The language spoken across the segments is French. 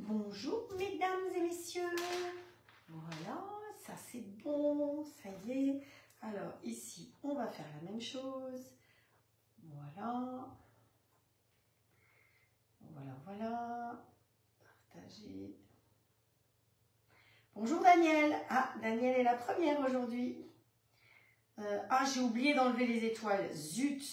Bonjour mesdames et messieurs. Voilà, ça c'est bon, ça y est. Alors ici, on va faire la même chose. Voilà. Voilà, voilà. Partager. Bonjour Daniel. Ah, Daniel est la première aujourd'hui. Ah, j'ai oublié d'enlever les étoiles. Zut.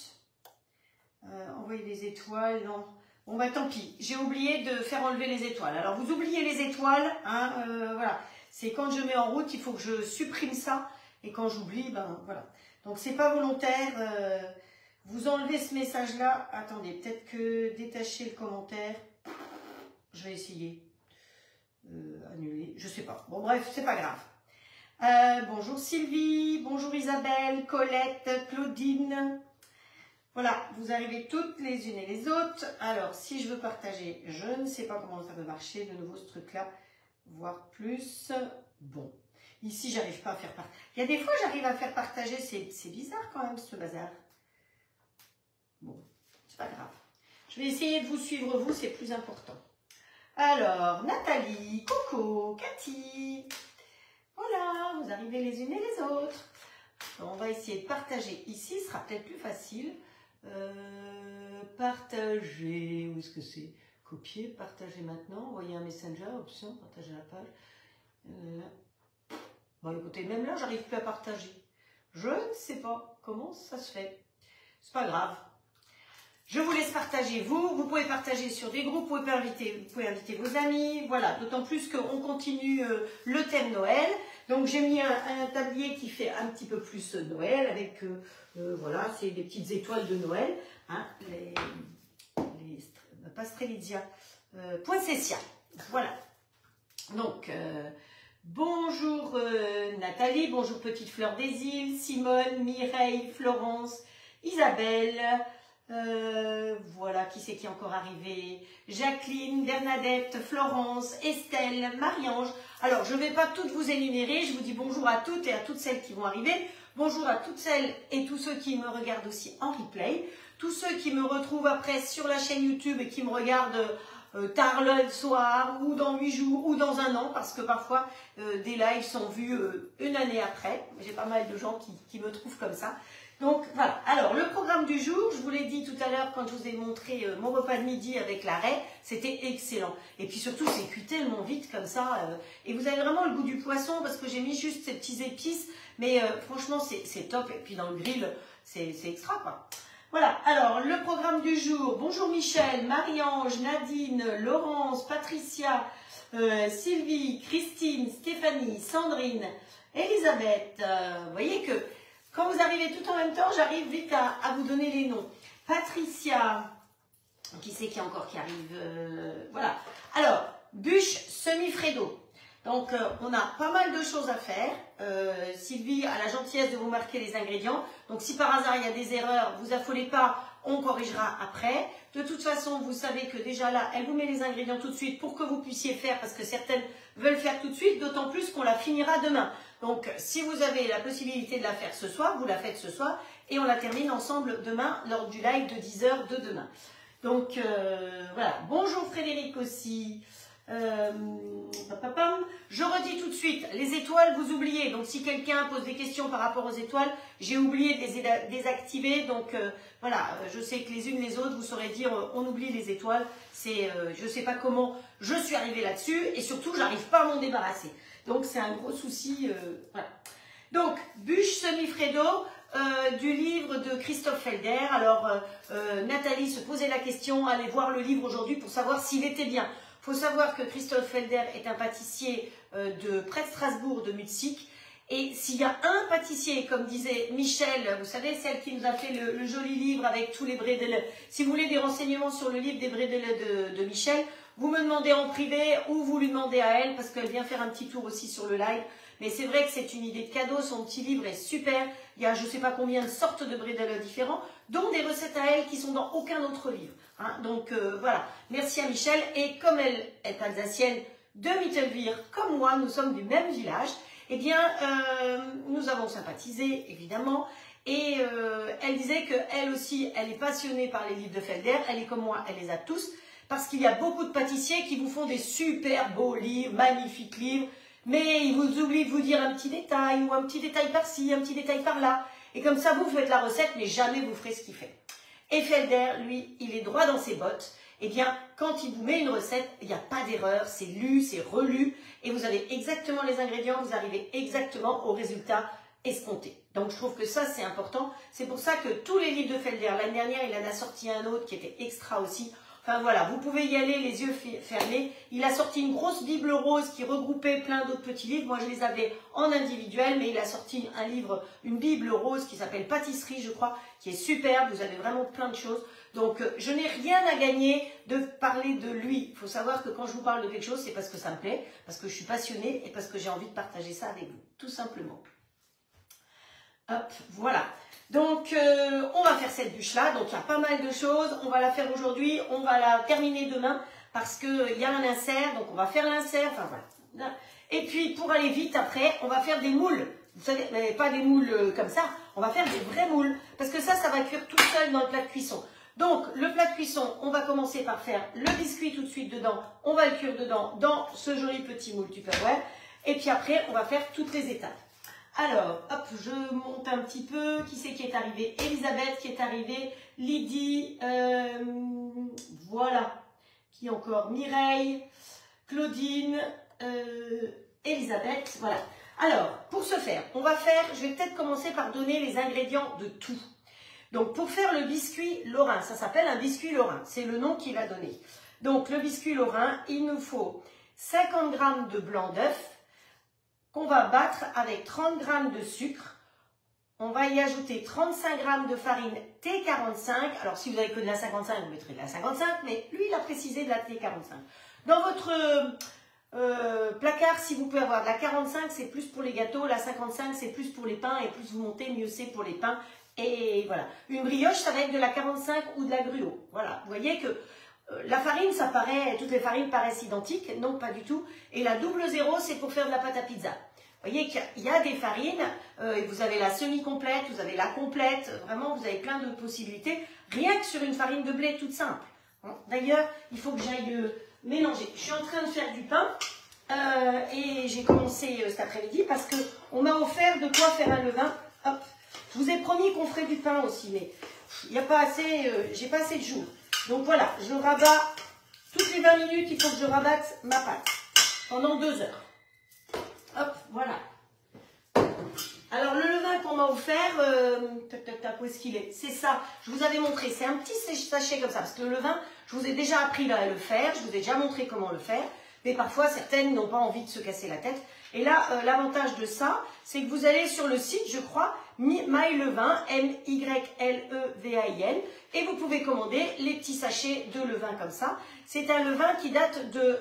Envoyer les étoiles, non. Bon bah tant pis, j'ai oublié de faire enlever les étoiles. Alors vous oubliez les étoiles, hein, voilà. C'est quand je mets en route, il faut que je supprime ça. Et quand j'oublie, ben voilà. Donc c'est pas volontaire. Vous enlevez ce message-là. Attendez, peut-être que détacher le commentaire. Je vais essayer. Annuler, je sais pas. Bon bref, c'est pas grave. Bonjour Sylvie, bonjour Isabelle, Colette, Claudine. Voilà, vous arrivez toutes les unes et les autres. Alors, si je veux partager, je ne sais pas comment ça peut marcher, de nouveau ce truc-là, voire plus. Bon, ici, j'arrive pas à faire partager. Il y a des fois, j'arrive à faire partager, c'est bizarre quand même, ce bazar. Bon, c'est pas grave. Je vais essayer de vous suivre, vous, c'est plus important. Alors, Nathalie, Coco, Cathy. Voilà, vous arrivez les unes et les autres. On va essayer de partager ici, ce sera peut-être plus facile. Partager, où est-ce que c'est? Copier, partager maintenant, envoyer un messenger, option, partager la page. Bon écoutez, même là, j'arrive plus à partager. Je ne sais pas comment ça se fait. C'est pas grave. Je vous laisse partager vous pouvez partager sur des groupes, vous pouvez inviter vos amis, voilà, d'autant plus qu'on continue le thème Noël. Donc j'ai mis un tablier qui fait un petit peu plus Noël avec, voilà, c'est des petites étoiles de Noël, hein, pas Strelitzia, poinsettia, voilà. Donc, bonjour Nathalie, bonjour Petite Fleur des Îles, Simone, Mireille, Florence, Isabelle, voilà, qui c'est qui est encore arrivé? Jacqueline, Bernadette, Florence, Estelle, Marie-Ange. Alors, je ne vais pas toutes vous énumérer. Je vous dis bonjour à toutes et à toutes celles qui vont arriver. Bonjour à toutes celles et tous ceux qui me regardent aussi en replay. Tous ceux qui me retrouvent après sur la chaîne YouTube et qui me regardent tard le soir ou dans 8 jours ou dans un an. Parce que parfois, des lives sont vus une année après. J'ai pas mal de gens qui me trouvent comme ça. Donc voilà, alors le programme du jour, je vous l'ai dit tout à l'heure quand je vous ai montré mon repas de midi avec l'arrêt, c'était excellent. Et puis surtout, c'est cuit tellement vite comme ça. Et vous avez vraiment le goût du poisson parce que j'ai mis juste ces petits épices. Mais franchement, c'est top. Et puis dans le grill, c'est extra quoi. Voilà, alors le programme du jour. Bonjour Michel, Marie-Ange, Nadine, Laurence, Patricia, Sylvie, Christine, Stéphanie, Sandrine, Elisabeth. Vous voyez que... Quand vous arrivez tout en même temps, j'arrive vite à vous donner les noms. Patricia, qui c'est qui encore qui arrive voilà. Alors, bûche semi-fredo. Donc, on a pas mal de choses à faire. Sylvie a la gentillesse de vous marquer les ingrédients. Donc, si par hasard il y a des erreurs, vous affolez pas, on corrigera après. De toute façon, vous savez que déjà là, elle vous met les ingrédients tout de suite pour que vous puissiez faire, parce que certaines veulent faire tout de suite, d'autant plus qu'on la finira demain. Donc, si vous avez la possibilité de la faire ce soir, vous la faites ce soir et on la termine ensemble demain lors du live de 10 h de demain. Donc, voilà. Bonjour Frédéric aussi. Je redis tout de suite, les étoiles, vous oubliez. Donc, si quelqu'un pose des questions par rapport aux étoiles, j'ai oublié de les désactiver. Donc, voilà, je sais que les unes les autres, vous saurez dire, on oublie les étoiles. C'est, je ne sais pas comment je suis arrivée là-dessus et surtout, j'arrive pas à m'en débarrasser. Donc, c'est un gros souci. Voilà. Donc, bûche semi-fredo du livre de Christophe Felder. Alors, Nathalie se posait la question, allez voir le livre aujourd'hui pour savoir s'il était bien. Il faut savoir que Christophe Felder est un pâtissier de près de Strasbourg, de Mutzig. Et s'il y a un pâtissier, comme disait Michel, vous savez, celle qui nous a fait le joli livre avec tous les bredels. Si vous voulez des renseignements sur le livre des bredels de Michel, vous me demandez en privé ou vous lui demandez à elle parce qu'elle vient faire un petit tour aussi sur le live. Mais c'est vrai que c'est une idée de cadeau, son petit livre est super. Il y a je ne sais pas combien de sortes de bredels différents, dont des recettes à elle qui sont dans aucun autre livre. Hein. Donc voilà, merci à Michel. Et comme elle est alsacienne de Mittelwihr, comme moi, nous sommes du même village, eh bien nous avons sympathisé évidemment. Et elle disait qu'elle aussi, elle est passionnée par les livres de Felder, elle est comme moi, elle les a tous. parce qu'il y a beaucoup de pâtissiers qui vous font des super beaux livres, magnifiques livres, mais ils vous oublient de vous dire un petit détail, ou un petit détail par-ci, un petit détail par-là. Et comme ça, vous faites la recette, mais jamais vous ferez ce qu'il fait. Et Felder, lui, il est droit dans ses bottes. Eh bien, quand il vous met une recette, il n'y a pas d'erreur, c'est lu, c'est relu, et vous avez exactement les ingrédients, vous arrivez exactement au résultat escompté. Donc, je trouve que ça, c'est important. C'est pour ça que tous les livres de Felder, l'année dernière, il en a sorti un autre qui était extra aussi. Enfin, voilà, vous pouvez y aller les yeux fermés. Il a sorti une grosse Bible rose qui regroupait plein d'autres petits livres. Moi, je les avais en individuel, mais il a sorti un livre, une Bible rose qui s'appelle Pâtisserie, je crois, qui est superbe. Vous avez vraiment plein de choses. Donc, je n'ai rien à gagner de parler de lui. Il faut savoir que quand je vous parle de quelque chose, c'est parce que ça me plaît, parce que je suis passionnée et parce que j'ai envie de partager ça avec vous, tout simplement. Hop, voilà. Donc, on va faire cette bûche-là. Donc, il y a pas mal de choses. On va la faire aujourd'hui. On va la terminer demain parce qu'il y a un insert. Donc, on va faire l'insert. Enfin, voilà. Et puis, pour aller vite après, on va faire des moules. Vous savez, mais pas des moules comme ça. On va faire des vrais moules. Parce que ça va cuire tout seul dans le plat de cuisson. Donc, le plat de cuisson, on va commencer par faire le biscuit tout de suite dedans. On va le cuire dedans dans ce joli petit moule Tupperware. Et puis après, on va faire toutes les étapes. Alors, hop, je monte un petit peu. Qui c'est qui est arrivé? Elisabeth qui est arrivée. Lydie, voilà. Qui encore? Mireille, Claudine, Elisabeth, voilà. Alors, pour ce faire, on va faire, je vais peut-être commencer par donner les ingrédients de tout. Donc, pour faire le biscuit lorrain, ça s'appelle un biscuit lorrain, c'est le nom qu'il a donné. Donc, le biscuit lorrain, il nous faut 50 g de blanc d'œuf, qu'on va battre avec 30 g de sucre. On va y ajouter 35 g de farine T45. Alors, si vous avez que de la 55, vous mettrez de la 55, mais lui, il a précisé de la T45. Dans votre placard, si vous pouvez avoir de la 45, c'est plus pour les gâteaux. La 55, c'est plus pour les pains. Et plus vous montez, mieux c'est pour les pains. Et voilà. Une brioche, ça va être de la 45 ou de la gruau. Voilà. Vous voyez que la farine, ça paraît, toutes les farines paraissent identiques. Non, pas du tout. Et la 00, c'est pour faire de la pâte à pizza. Vous voyez qu'il y a des farines, et vous avez la semi-complète, vous avez la complète, vraiment vous avez plein de possibilités, rien que sur une farine de blé toute simple. D'ailleurs, il faut que j'aille mélanger. Je suis en train de faire du pain, et j'ai commencé cet après-midi parce qu'on m'a offert de quoi faire un levain. Hop. Je vous ai promis qu'on ferait du pain aussi, mais il n'y a pas assez, j'ai pas assez de jours. Donc voilà, je rabats, toutes les 20 minutes, il faut que je rabatte ma pâte, pendant 2 heures. Hop, voilà. Alors, le levain qu'on m'a offert, où est-ce qu'il est? C'est ça, je vous avais montré, c'est un petit sachet comme ça, parce que le levain, je vous ai déjà appris à le faire, je vous ai déjà montré comment le faire, mais parfois, certaines n'ont pas envie de se casser la tête. Et là, l'avantage de ça, c'est que vous allez sur le site, je crois, MyLevain, M-Y-L-E-V-A-I-N, et vous pouvez commander les petits sachets de levain comme ça. C'est un levain qui date de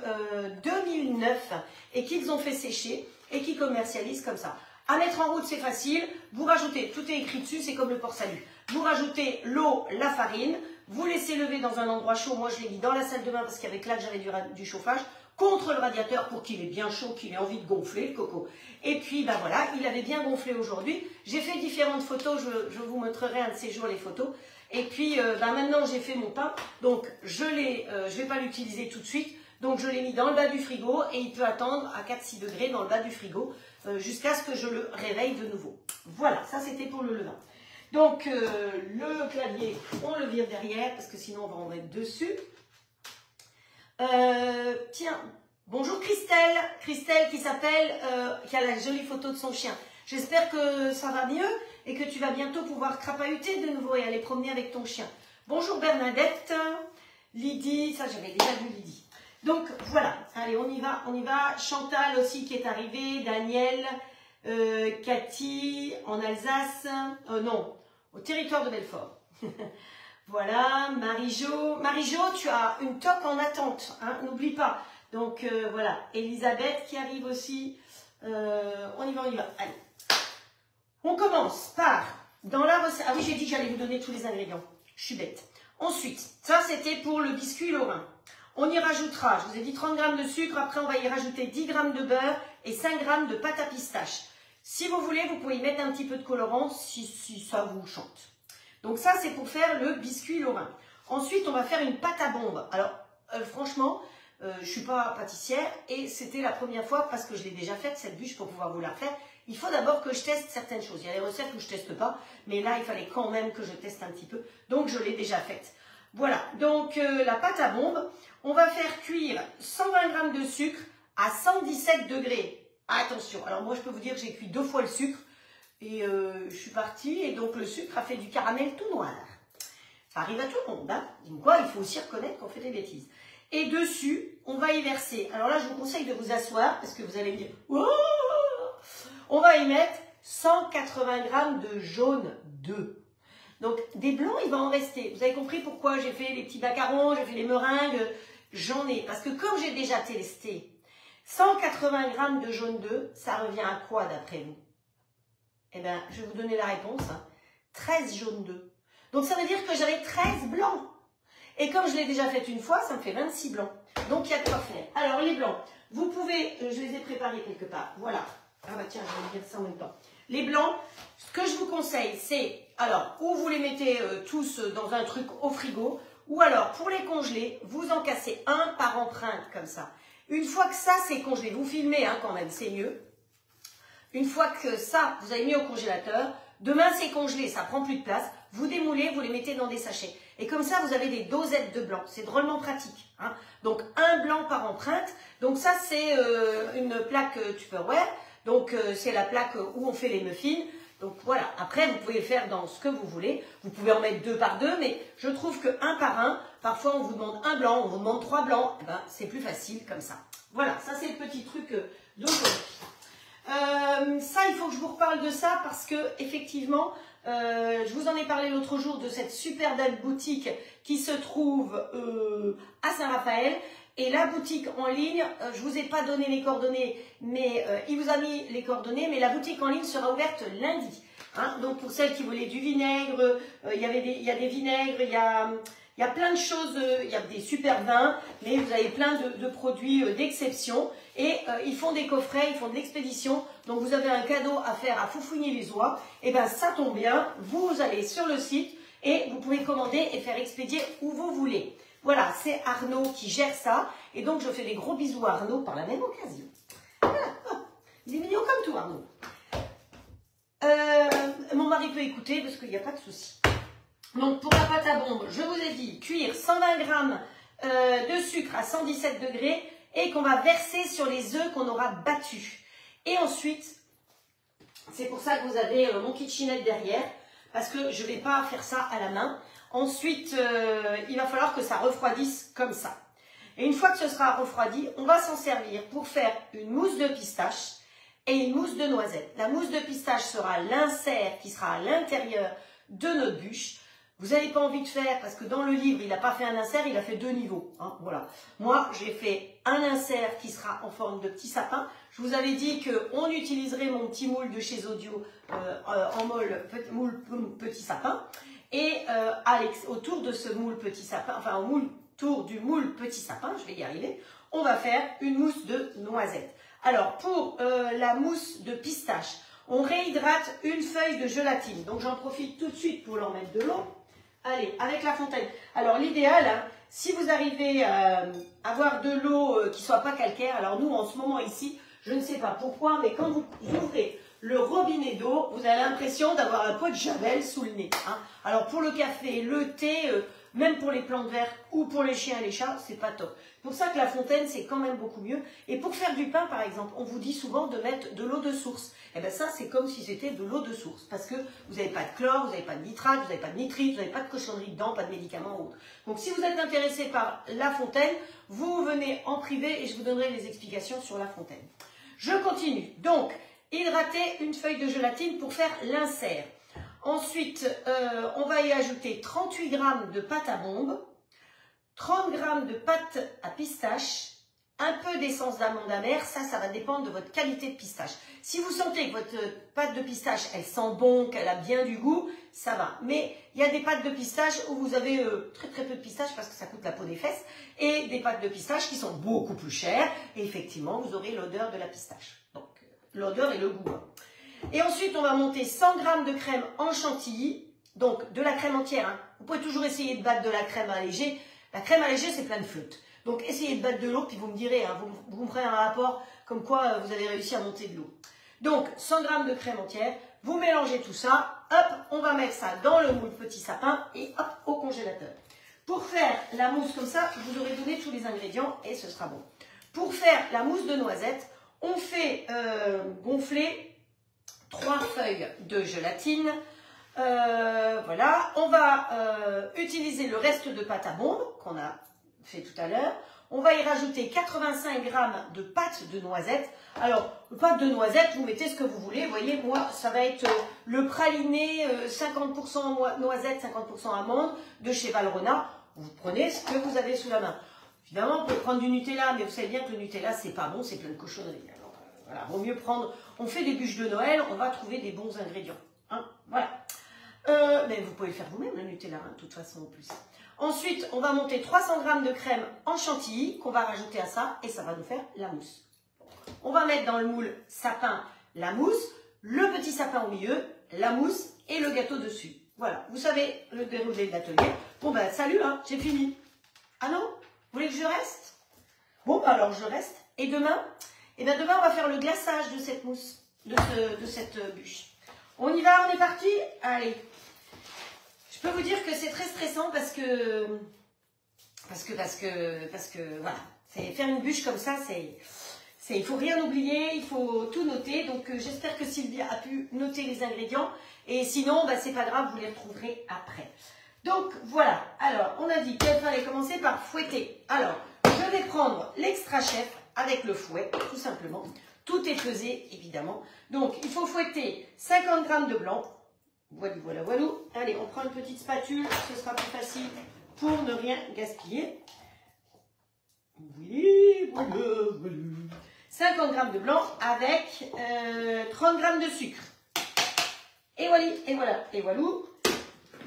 2009 et qu'ils ont fait sécher et qui commercialisent comme ça. À mettre en route, c'est facile. Vous rajoutez, tout est écrit dessus, c'est comme le port-salut. Vous rajoutez l'eau, la farine, vous laissez lever dans un endroit chaud. Moi, je l'ai mis dans la salle de bain parce qu'avec là, j'avais du chauffage, contre le radiateur pour qu'il ait bien chaud, qu'il ait envie de gonfler, le coco. Et puis, ben voilà, il avait bien gonflé aujourd'hui. J'ai fait différentes photos, je vous montrerai un de ces jours les photos. Et puis, ben maintenant, j'ai fait mon pain, donc je vais pas l'utiliser tout de suite. Donc, je l'ai mis dans le bas du frigo et il peut attendre à 4-6 degrés dans le bas du frigo jusqu'à ce que je le réveille de nouveau. Voilà, ça c'était pour le levain. Donc, le clavier, on le vire derrière parce que sinon, on va en mettre dessus. Tiens, bonjour Christelle. Christelle qui s'appelle, qui a la jolie photo de son chien. J'espère que ça va mieux et que tu vas bientôt pouvoir crapahuter de nouveau et aller promener avec ton chien. Bonjour Bernadette, Lydie, ça j'avais déjà vu Lydie. Donc voilà, allez on y va, on y va. Chantal aussi qui est arrivée, Daniel, Cathy en Alsace, non, au territoire de Belfort. Voilà, Marie-Jo. Marie-Jo, tu as une toque en attente, hein, n'oublie pas. Donc voilà, Elisabeth qui arrive aussi. On y va, allez. On commence par, dans la recette, ah oui j'ai dit que j'allais vous donner tous les ingrédients, je suis bête. Ensuite, ça c'était pour le biscuit lorrain. On y rajoutera, je vous ai dit 30 g de sucre, après on va y rajouter 10 g de beurre et 5 g de pâte à pistache. Si vous voulez, vous pouvez y mettre un petit peu de colorant si ça vous chante. Donc ça c'est pour faire le biscuit lorrain. Ensuite on va faire une pâte à bombe. Alors franchement, je ne suis pas pâtissière et c'était la première fois parce que je l'ai déjà faite, cette bûche, pour pouvoir vous la refaire. Il faut d'abord que je teste certaines choses. Il y a des recettes où je ne teste pas, mais là, il fallait quand même que je teste un petit peu. Donc, je l'ai déjà faite. Voilà, donc la pâte à bombe, on va faire cuire 120 g de sucre à 117 degrés. Attention, alors moi, je peux vous dire que j'ai cuit 2 fois le sucre et je suis partie et donc le sucre a fait du caramel tout noir. Ça arrive à tout le monde, hein. Donc quoi, il faut aussi reconnaître qu'on fait des bêtises. Et dessus, on va y verser. Alors là, je vous conseille de vous asseoir parce que vous allez me dire, oh, on va y mettre 180 g de jaune d'œuf. Donc des blancs, il va en rester. Vous avez compris pourquoi j'ai fait les petits macarons, j'ai fait les meringues, j'en ai. Parce que comme j'ai déjà testé, 180 g de jaune d'œuf, ça revient à quoi d'après vous? Eh bien, je vais vous donner la réponse. 13 jaunes d'œufs. Donc ça veut dire que j'avais 13 blancs. Et comme je l'ai déjà fait une fois, ça me fait 26 blancs. Donc il y a de quoi faire. Alors les blancs, vous pouvez, je les ai préparés quelque part. Voilà. Ah bah tiens, je vais dire ça en même temps. Les blancs, ce que je vous conseille, c'est, alors, ou vous les mettez tous dans un truc au frigo, ou alors, pour les congeler, vous en cassez un par empreinte, comme ça. Une fois que ça, c'est congelé, vous filmez hein, quand même, c'est mieux. Une fois que ça, vous avez mis au congélateur, demain c'est congelé, ça prend plus de place, vous démoulez, vous les mettez dans des sachets. Et comme ça, vous avez des dosettes de blanc. C'est drôlement pratique. Hein. Donc, un blanc par empreinte. Donc ça, c'est une plaque Tupperware. Donc, c'est la plaque où on fait les muffins. Donc, voilà. Après, vous pouvez faire dans ce que vous voulez. Vous pouvez en mettre 2 par 2, mais je trouve que 1 par 1, parfois, on vous demande un blanc, on vous demande 3 blancs. Eh ben, c'est plus facile comme ça. Voilà, ça, c'est le petit truc d'aujourd'hui. Ça, il faut que je vous reparle de ça parce que, effectivement, je vous en ai parlé l'autre jour de cette super belle boutique qui se trouve à Saint-Raphaël. Et la boutique en ligne, je vous ai pas donné les coordonnées, mais il vous a mis les coordonnées, mais la boutique en ligne sera ouverte lundi. Hein. Donc pour celles qui voulaient du vinaigre, il y a des vinaigres, il y a plein de choses, il y a des super vins, mais vous avez plein de produits d'exception. Et ils font des coffrets, ils font de l'expédition. Donc vous avez un cadeau à faire à foufouigner les oies. Et bien ça tombe bien, vous allez sur le site et vous pouvez commander et faire expédier où vous voulez. Voilà, c'est Arnaud qui gère ça. Et donc, je fais des gros bisous à Arnaud par la même occasion. Voilà. Il est mignon comme tout, Arnaud. Mon mari peut écouter parce qu'il n'y a pas de souci. Donc, pour la pâte à bombe, je vous ai dit cuire 120 g de sucre à 117 degrés et qu'on va verser sur les œufs qu'on aura battus. Et ensuite, c'est pour ça que vous avez mon kitchenette derrière parce que je ne vais pas faire ça à la main. Ensuite, il va falloir que ça refroidisse comme ça. Et une fois que ce sera refroidi, on va s'en servir pour faire une mousse de pistache et une mousse de noisette. La mousse de pistache sera l'insert qui sera à l'intérieur de notre bûche. Vous n'avez pas envie de faire, parce que dans le livre, il n'a pas fait un insert, il a fait 2 niveaux. Hein, voilà. Moi, j'ai fait un insert qui sera en forme de petit sapin. Je vous avais dit qu'on utiliserait mon petit moule de chez Audio en moule petit sapin. Et autour de ce moule petit sapin, enfin autour du moule petit sapin, je vais y arriver, on va faire une mousse de noisette. Alors pour la mousse de pistache, on réhydrate une feuille de gélatine. Donc j'en profite tout de suite pour leur mettre de l'eau. Allez, avec la fontaine. Alors l'idéal, hein, si vous arrivez à avoir de l'eau qui ne soit pas calcaire, alors nous en ce moment ici, je ne sais pas pourquoi, mais quand vous ouvrez le robinet d'eau, vous avez l'impression d'avoir un pot de javel sous le nez. Hein. Alors pour le café, le thé, même pour les plantes vertes ou pour les chiens et les chats, c'est pas top. C'est pour ça que la fontaine, c'est quand même beaucoup mieux. Et pour faire du pain, par exemple, on vous dit souvent de mettre de l'eau de source. Et bien ça, c'est comme si c'était de l'eau de source. Parce que vous n'avez pas de chlore, vous n'avez pas de nitrate, vous n'avez pas de nitrite, vous n'avez pas de cochonnerie dedans, pas de médicaments ou autre. Donc si vous êtes intéressé par la fontaine, vous venez en privé et je vous donnerai les explications sur la fontaine. Je continue. Donc, hydrater une feuille de gélatine pour faire l'insert. Ensuite, on va y ajouter 38 g de pâte à bombe, 30 g de pâte à pistache, un peu d'essence d'amande amère. Ça va dépendre de votre qualité de pistache. Si vous sentez que votre pâte de pistache, elle sent bon, qu'elle a bien du goût, ça va. Mais il y a des pâtes de pistache où vous avez très peu de pistache parce que ça coûte la peau des fesses, et des pâtes de pistache qui sont beaucoup plus chères. Et effectivement, vous aurez l'odeur de la pistache. Donc, l'odeur et le goût. Et ensuite, on va monter 100 g de crème en chantilly, donc de la crème entière. Hein. Vous pouvez toujours essayer de battre de la crème allégée. La crème allégée, c'est plein de flotte. Donc essayez de battre de l'eau, puis vous me direz, hein, vous me ferez un rapport comme quoi vous avez réussi à monter de l'eau. Donc 100 g de crème entière, vous mélangez tout ça, hop, on va mettre ça dans le moule petit sapin et hop, au congélateur. Pour faire la mousse comme ça, je vous aurai donné tous les ingrédients et ce sera bon. Pour faire la mousse de noisette, on fait gonfler 3 feuilles de gélatine. Voilà, on va utiliser le reste de pâte à bombe qu'on a fait tout à l'heure. On va y rajouter 85 g de pâte de noisette. Alors, pâte de noisette, vous mettez ce que vous voulez. Vous voyez, moi, ça va être le praliné 50% noisette, 50% amande de chez Valrhona. Vous prenez ce que vous avez sous la main. Évidemment, on peut prendre du Nutella, mais vous savez bien que le Nutella, c'est pas bon, c'est plein de cochonneries. Alors, voilà, vaut mieux prendre... On fait des bûches de Noël, on va trouver des bons ingrédients. Hein, voilà. Mais vous pouvez le faire vous-même, le Nutella, hein, de toute façon, en plus. Ensuite, on va monter 300 g de crème en chantilly qu'on va rajouter à ça et ça va nous faire la mousse. On va mettre dans le moule sapin la mousse, le petit sapin au milieu, la mousse et le gâteau dessus. Voilà, vous savez le déroulé de l'atelier. Bon ben salut, hein, j'ai fini. Ah non? Vous voulez que je reste? Bon, ben alors je reste. Et demain? Eh bien demain, on va faire le glaçage de cette mousse, de cette bûche. On y va, on est parti? Allez. Je peux vous dire que c'est très stressant parce que voilà, faire une bûche comme ça, il faut rien oublier, il faut tout noter. Donc j'espère que Sylvia a pu noter les ingrédients et sinon, bah, c'est pas grave, vous les retrouverez après. Donc voilà, alors on a dit qu'il fallait commencer par fouetter. Alors je vais prendre l'extra chef avec le fouet, tout simplement. Tout est pesé, évidemment. Donc il faut fouetter 50 g de blanc. Voilà, voilà, voilà. Allez, on prend une petite spatule, ce sera plus facile pour ne rien gaspiller. Oui, voilà, voilà. 50 g de blanc avec 30 g de sucre. Et voilà, et voilà, et voilà.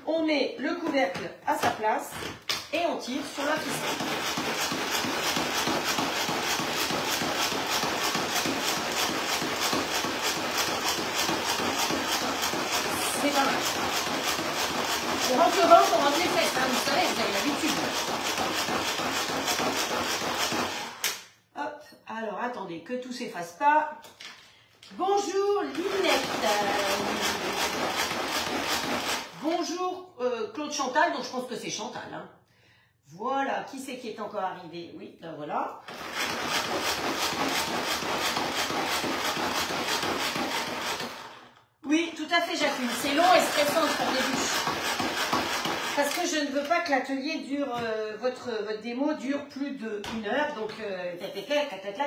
On met le couvercle à sa place et on tire sur la ficelle. C'est pas mal. On rentre le ventre, on rentre les fesses, hein, vous savez, vous avez l'habitude. Hop, alors attendez, que tout s'efface pas. Bonjour Linette. Bonjour Claude Chantal, donc je pense que c'est Chantal. Hein. Voilà, qui c'est qui est encore arrivé? Oui, là voilà. Oui, tout à fait Jacqueline, c'est long et stressant de faire des bûches. Parce que je ne veux pas que l'atelier dure, votre démo dure plus d'1 heure, donc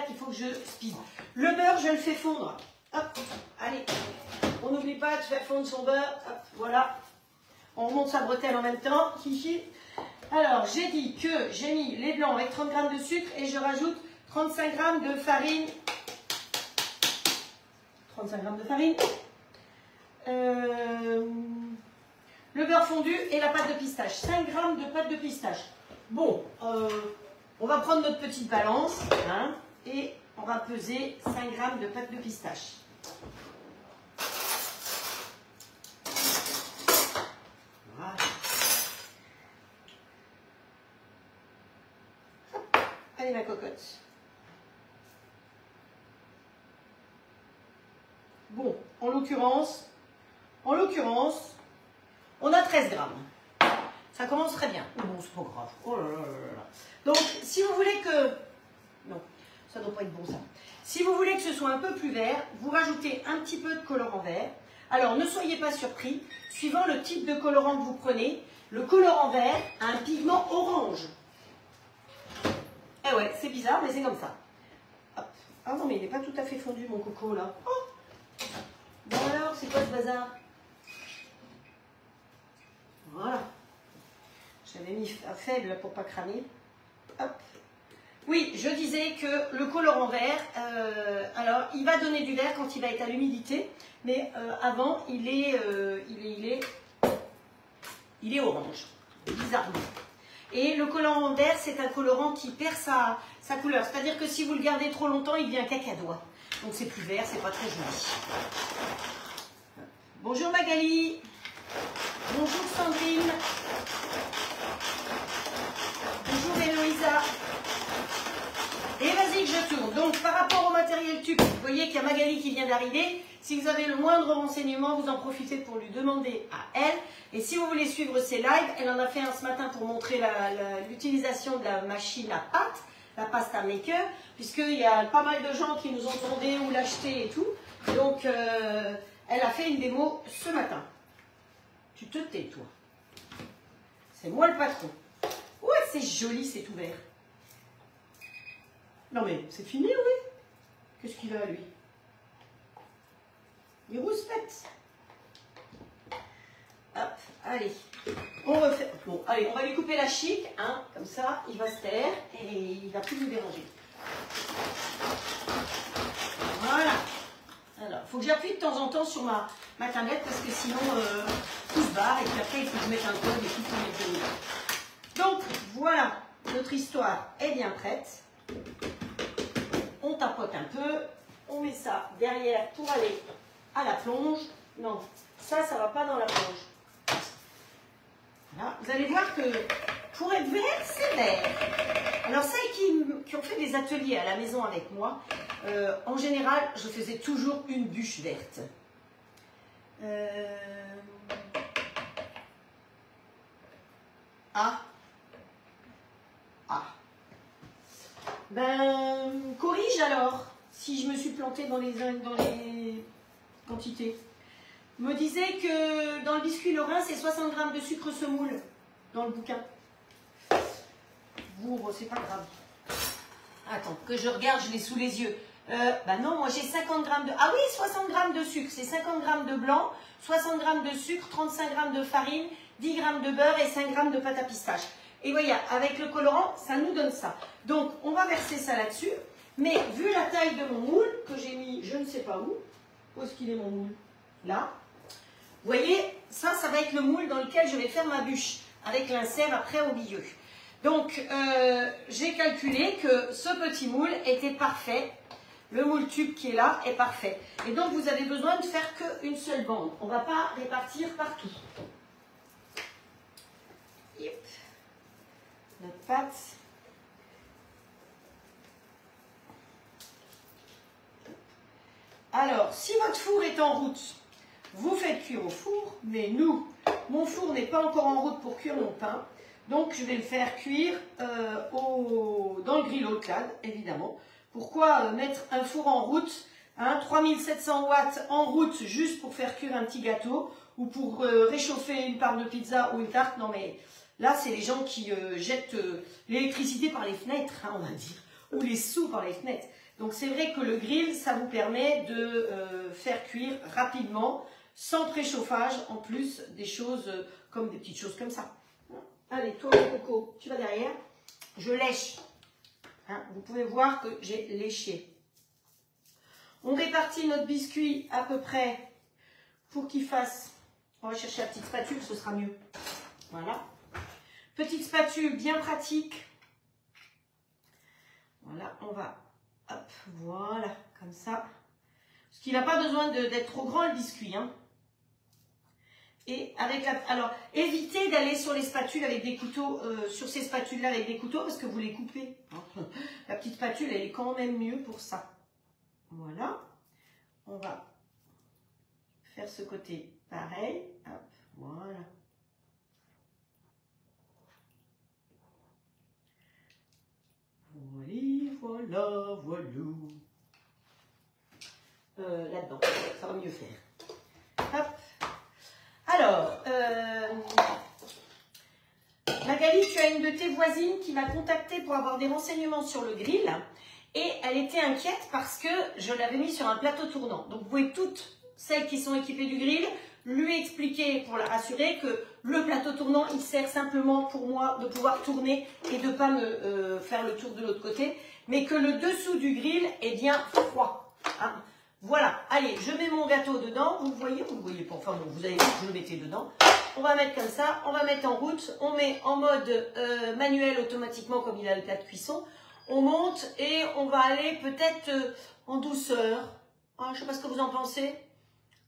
il faut que je speed. Le beurre, je le fais fondre. Hop, allez, on n'oublie pas de faire fondre son beurre, hop, voilà. On remonte sa bretelle en même temps, chichi. Alors, j'ai dit que j'ai mis les blancs avec 30 g de sucre et je rajoute 35 g de farine. 35 g de farine. Le beurre fondu et la pâte de pistache. 5 g de pâte de pistache. Bon, on va prendre notre petite balance hein, et on va peser 5 g de pâte de pistache. Voilà. Allez ma cocotte. Bon, en l'occurrence, on a 13 grammes. Ça commence très bien. Oh bon, c'est pas grave. Oh là là là là. Donc, si vous voulez que... Non, ça ne doit pas être bon ça. Si vous voulez que ce soit un peu plus vert, vous rajoutez un petit peu de colorant vert. Alors, ne soyez pas surpris. Suivant le type de colorant que vous prenez, le colorant vert a un pigment orange. Eh ouais, c'est bizarre, mais c'est comme ça. Hop. Ah non, mais il n'est pas tout à fait fondu, mon coco, là. Oh bon alors, c'est quoi ce bazar? Voilà. J'avais mis à faible pour pas cramer. Hop. Oui, je disais que le colorant vert, alors il va donner du vert quand il va être à l'humidité, mais avant il est orange, bizarrement. Et le colorant vert, c'est un colorant qui perd sa couleur. C'est-à-dire que si vous le gardez trop longtemps, il devient cacadois. Donc c'est plus vert, c'est pas très joli. Bonjour Magali. Bonjour Sandrine. Bonjour Héloïsa. Si vous avez le moindre renseignement, vous en profitez pour lui demander à elle. Et si vous voulez suivre ses lives, elle en a fait un ce matin pour montrer l'utilisation de la machine à pâte, la pasta maker, puisqu'il y a pas mal de gens qui nous ont demandé où l'acheter et tout. Donc, elle a fait une démo ce matin. Tu te tais, toi. C'est moi le patron. Ouais, c'est joli, c'est ouvert. Non mais, c'est fini, oui. Qu'est-ce qu'il a, lui? Il rouspète. Hop, allez. On refait. Bon, allez, on va lui couper la chic, hein, comme ça, il va se taire et il ne va plus nous déranger. Voilà. Alors, il faut que j'appuie de temps en temps sur ma tablette parce que sinon, tout se barre et puis après, il faut que je mette un code et tout pour mettre de l'eau. Donc, voilà, notre histoire est bien prête. On tapote un peu, on met ça derrière pour aller à la plonge. Non, ça ne va pas dans la plonge. Voilà. Vous allez voir que pour être vert, c'est vert. Alors celles qui ont fait des ateliers à la maison avec moi, en général, je faisais toujours une bûche verte. Ben, corrige alors, si je me suis plantée dans les quantités. Me disait que dans le biscuit Lorrain, c'est 60 grammes de sucre semoule dans le bouquin. Bourre, c'est pas grave. Attends, que je regarde, je l'ai sous les yeux. Bah non, moi j'ai 50 grammes de... Ah oui, 60 grammes de sucre, c'est 50 grammes de blanc, 60 grammes de sucre, 35 grammes de farine, 10 grammes de beurre et 5 grammes de pâte à pistache. Et voyez, avec le colorant, ça nous donne ça. Donc, on va verser ça là-dessus. Mais vu la taille de mon moule, que j'ai mis je ne sais pas où, où est-ce qu'il est mon moule? Là. Vous voyez, ça va être le moule dans lequel je vais faire ma bûche, avec l'insert après au milieu. Donc, j'ai calculé que ce petit moule était parfait. Le moule tube qui est là est parfait. Et donc, vous avez besoin de faire qu'une seule bande. On ne va pas répartir partout. Yep. Notre pâte. Alors, si votre four est en route, vous faites cuire au four, mais nous, mon four n'est pas encore en route pour cuire mon pain, donc je vais le faire cuire dans le grill haute clade, évidemment. Pourquoi mettre un four en route, hein, 3700 watts en route, juste pour faire cuire un petit gâteau, ou pour réchauffer une part de pizza ou une tarte? Non mais là, c'est les gens qui jettent l'électricité par les fenêtres, hein, on va dire, ou les sous par les fenêtres. Donc c'est vrai que le grill, ça vous permet de faire cuire rapidement, sans préchauffage, en plus des choses comme des petites choses comme ça. Allez, toi mon coco, tu vas derrière. Je lèche. Hein, vous pouvez voir que j'ai léché. On répartit notre biscuit à peu près pour qu'il fasse... On va chercher la petite spatule, ce sera mieux. Voilà. Petite spatule bien pratique. Voilà, on va... Hop, voilà, comme ça. Parce qu'il n'a pas besoin d'être trop grand le biscuit. Hein. Et avec la... Alors, évitez d'aller sur les spatules avec des couteaux, sur ces spatules-là avec des couteaux, parce que vous les coupez. La petite spatule, elle est quand même mieux pour ça. Voilà. On va faire ce côté pareil. Hop, voilà. Voilà, voilà. Là-dedans, ça va mieux faire. Hop. Alors, Magali, tu as une de tes voisines qui m'a contactée pour avoir des renseignements sur le grill. Et elle était inquiète parce que je l'avais mis sur un plateau tournant. Donc, vous pouvez toutes celles qui sont équipées du grill lui expliquer pour la rassurer que le plateau tournant, il sert simplement pour moi de pouvoir tourner et de ne pas me faire le tour de l'autre côté, mais que le dessous du grill est bien froid. Hein. Voilà, allez, je mets mon gâteau dedans, vous le voyez pas, enfin bon, vous avez vu que je le mettais dedans. On va mettre comme ça, on va mettre en route, on met en mode manuel automatiquement comme il a le plat de cuisson. On monte et on va aller peut-être en douceur. Ah, je ne sais pas ce que vous en pensez.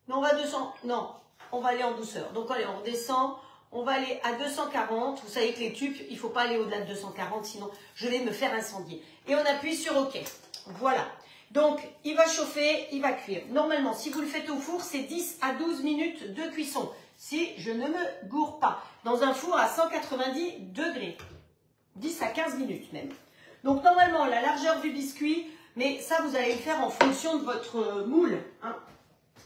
Non, on va à 200, non. On va aller en douceur. Donc, allez, on redescend. On va aller à 240. Vous savez que les tubes, il ne faut pas aller au-delà de 240, sinon je vais me faire incendier. Et on appuie sur OK. Voilà. Donc, il va chauffer, il va cuire. Normalement, si vous le faites au four, c'est 10 à 12 minutes de cuisson. Si je ne me gourre pas. Dans un four à 190 degrés. 10 à 15 minutes même. Donc, normalement, la largeur du biscuit, mais ça, vous allez le faire en fonction de votre moule. Hein.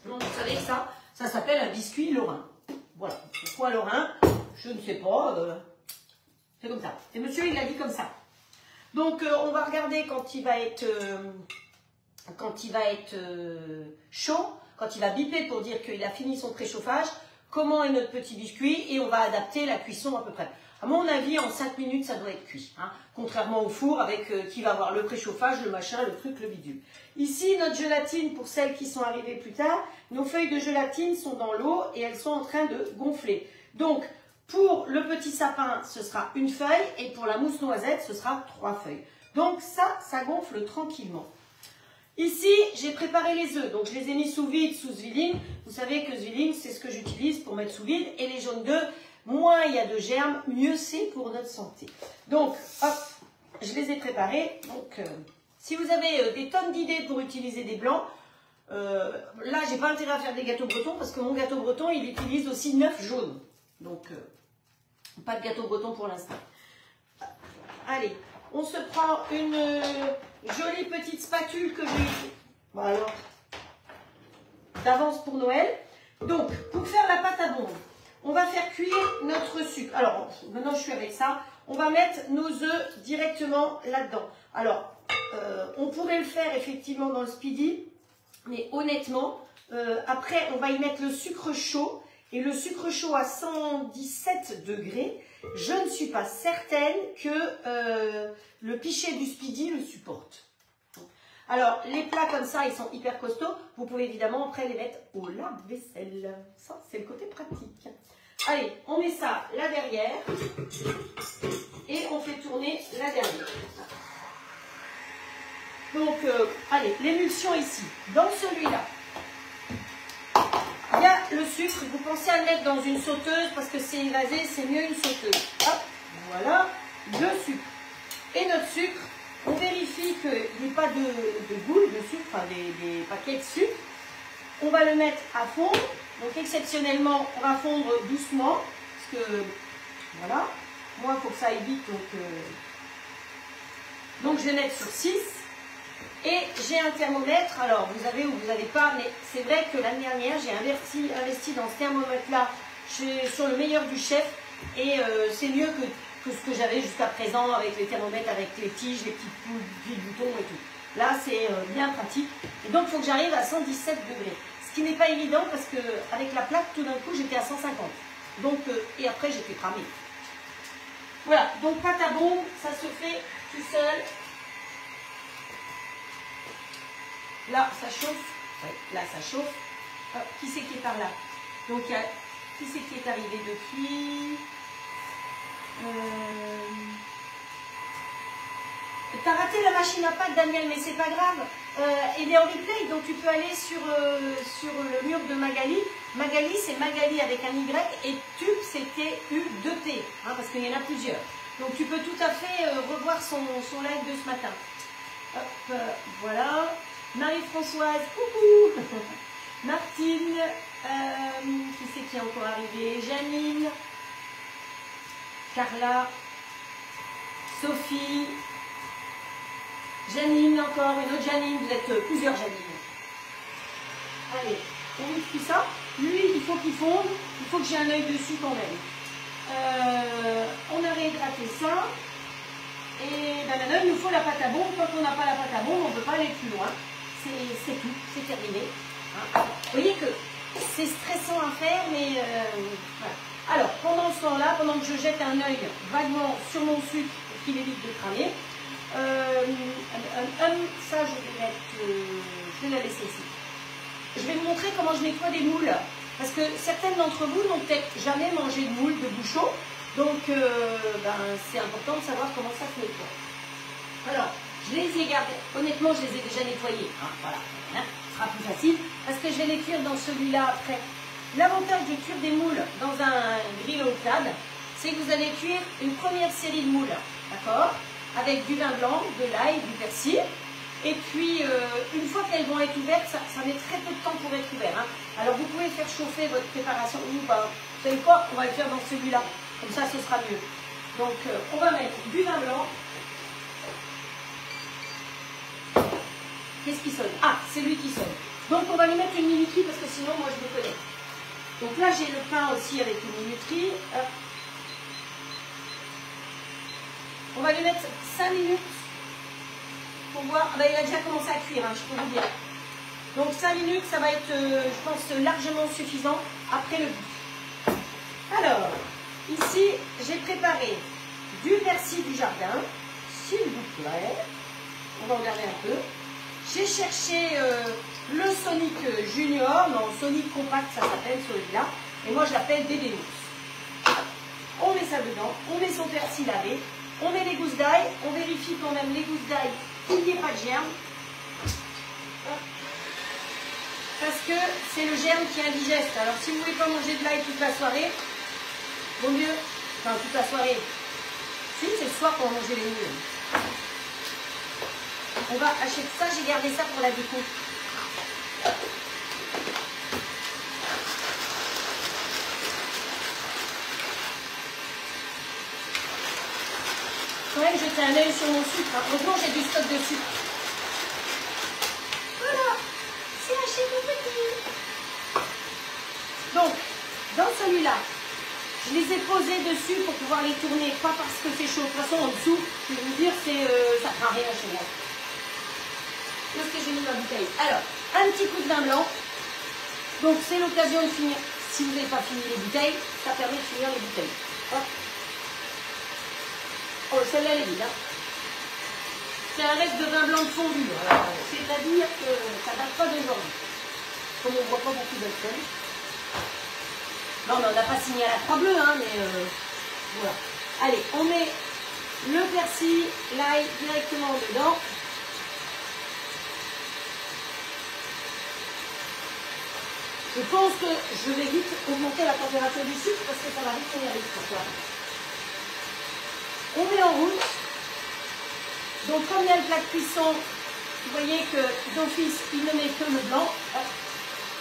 Donc, vous savez que ça s'appelle un biscuit lorrain. Voilà. Pourquoi lorrain? Je ne sais pas. C'est comme ça. Et monsieur, il l'a dit comme ça. Donc, on va regarder quand il va être... chaud, quand il va biper pour dire qu'il a fini son préchauffage, comment est notre petit biscuit et on va adapter la cuisson à peu près. À mon avis, en 5 minutes, ça doit être cuit. Hein, contrairement au four avec qui va avoir le préchauffage, le machin, le truc, le bidule. Ici, notre gélatine, pour celles qui sont arrivées plus tard, nos feuilles de gélatine sont dans l'eau et elles sont en train de gonfler. Donc, pour le petit sapin, ce sera une feuille et pour la mousse noisette, ce sera 3 feuilles. Donc ça gonfle tranquillement. Ici, j'ai préparé les œufs, donc je les ai mis sous vide, sous Zwilling. Vous savez que Zwilling, c'est ce que j'utilise pour mettre sous vide. Et les jaunes d'œufs, moins il y a de germes, mieux c'est pour notre santé. Donc, hop, je les ai préparés. Donc, si vous avez des tonnes d'idées pour utiliser des blancs, là, j'ai pas intérêt à faire des gâteaux bretons parce que mon gâteau breton, il utilise aussi 9 jaunes. Donc, pas de gâteau breton pour l'instant. Allez, on se prend une... jolie petite spatule que j'ai voilà, d'avance pour Noël. Donc, pour faire la pâte à bombe, on va faire cuire notre sucre. Alors, maintenant je suis avec ça, on va mettre nos œufs directement là-dedans. Alors, on pourrait le faire effectivement dans le speedy, mais honnêtement, après on va y mettre le sucre chaud. Et le sucre chaud à 117 degrés, je ne suis pas certaine que le pichet du speedy le supporte. Alors, les plats comme ça, ils sont hyper costauds. Vous pouvez évidemment après les mettre au lave-vaisselle. Ça, c'est le côté pratique. Allez, on met ça là derrière. Et on fait tourner là derrière. Donc, allez, l'émulsion ici. Dans celui-là, il y a le sucre. Vous pensez à le mettre dans une sauteuse parce que c'est évasé, c'est mieux une sauteuse. Hop, voilà, le sucre. Et notre sucre, on vérifie qu'il n'y ait pas de boules de sucre, enfin des paquets de sucre. On va le mettre à fondre. Donc exceptionnellement, on va fondre doucement. Parce que, voilà, moi il faut que ça aille vite. Donc je vais mettre sur 6. Et j'ai un thermomètre, alors vous avez ou vous n'avez pas, mais c'est vrai que l'année dernière, j'ai investi dans ce thermomètre-là sur le meilleur du chef. Et c'est mieux que ce que j'avais jusqu'à présent avec les thermomètres, avec les tiges, les petites poules, les boutons et tout. Là, c'est bien pratique. Et donc, il faut que j'arrive à 117 degrés. Ce qui n'est pas évident parce qu'avec la plaque, tout d'un coup, j'étais à 150. Donc, et après, j'étais cramée. Voilà, donc pâte à bombe, ça se fait tout seul. Là, ça chauffe. Ouais, là, ça chauffe. Hop, qui c'est qui est par là? Donc, il y a qui c'est qui est arrivé depuis? T'as raté la machine à pâte, Daniel, mais c'est pas grave. Elle est en replay, donc tu peux aller sur le mur de Magali. Magali, c'est Magali avec un Y, et Tube, c'est T-U-2-T, hein, parce qu'il y en a plusieurs. Donc tu peux tout à fait revoir son live de ce matin. Hop, voilà. Marie-Françoise, coucou. Martine, qui c'est qui est encore arrivé? Janine, Carla, Sophie, Janine encore, une autre Janine, vous êtes plusieurs Janine. Allez, on ouvre tout ça. Lui, il faut qu'il fonde, il faut que j'ai un œil dessus quand même. On a réhydraté ça. Et ben, il nous faut la pâte à bombe. Quand on n'a pas la pâte à bombe, on ne peut pas aller plus loin. C'est tout, c'est terminé. Hein. Vous voyez que c'est stressant à faire, mais voilà. Alors, pendant ce temps-là, pendant que je jette un œil vaguement sur mon sucre pour qu'il évite de cramer, ça je vais la laisser ici. Je vais vous montrer comment je nettoie des moules. Parce que certaines d'entre vous n'ont peut-être jamais mangé de moules, de bouchon. Donc, c'est important de savoir comment ça se nettoie. Alors, je les ai gardés. Honnêtement, je les ai déjà nettoyés. Hein, voilà, ce sera plus facile. Parce que je vais les cuire dans celui-là après. L'avantage de cuire des moules dans un grill au clad, c'est que vous allez cuire une première série de moules. D'accord? Avec du vin blanc, de l'ail, du persil. Et puis, une fois qu'elles vont être ouvertes, ça met très peu de temps pour être ouvert. Hein. Alors, vous pouvez faire chauffer votre préparation ou pas. Vous savez quoi? On va le faire dans celui-là. Comme ça, ce sera mieux. Donc, on va mettre du vin blanc. Qu'est-ce qui sonne? Ah, c'est lui qui sonne. Donc, on va lui mettre une minuterie parce que sinon, moi, je me connais. Donc là, j'ai le pain aussi avec une minuterie. Hop. On va lui mettre 5 minutes pour voir. Ah ben, il a déjà commencé à cuire, hein, je peux vous dire. Donc 5 minutes, ça va être, je pense, largement suffisant après le goût. Alors, ici, j'ai préparé du persil du jardin, s'il vous plaît. On va regarder un peu. J'ai cherché le Sonic Junior, non, Sonic Compact, ça s'appelle celui-là. Et moi, je l'appelle Bébé Mousse. On met ça dedans, on met son persil lavé, on met les gousses d'ail, on vérifie quand même les gousses d'ail qu'il n'y ait pas de germe. Parce que c'est le germe qui est indigeste. Alors, si vous ne voulez pas manger de l'ail toute la soirée, vaut mieux, enfin toute la soirée. Si, c'est le soir qu'on va manger les moules. On va acheter ça, j'ai gardé ça pour la déco. Quand même, jeter un œil sur mon sucre. Heureusement, j'ai du stock de sucre. Voilà, c'est acheté tout petit. Donc, dans celui-là, je les ai posés dessus pour pouvoir les tourner, pas parce que c'est chaud. De toute façon, en dessous, je vais vous dire, ça ne fera rien chez moi. Qu'est-ce que j'ai mis dans la bouteille? Alors, un petit coup de vin blanc. Donc, c'est l'occasion de finir. Si vous n'avez pas fini les bouteilles, ça permet de finir les bouteilles. Hop. Oh, celle-là, elle est vide. Hein. C'est un reste de vin blanc de fondu. C'est-à-dire que ça ne date pas d'aujourd'hui. Comme on ne voit pas beaucoup d'alcool. Non, mais on n'a pas signé à la croix bleue, hein, mais voilà. Allez, on met le persil, l'ail directement dedans. Je pense que je vais vite augmenter la température du sucre parce que ça va vite venir vite pour toi. On met en route. Donc comme il y a le plat de cuisson, vous voyez que d'office, il ne met que le blanc. Hop.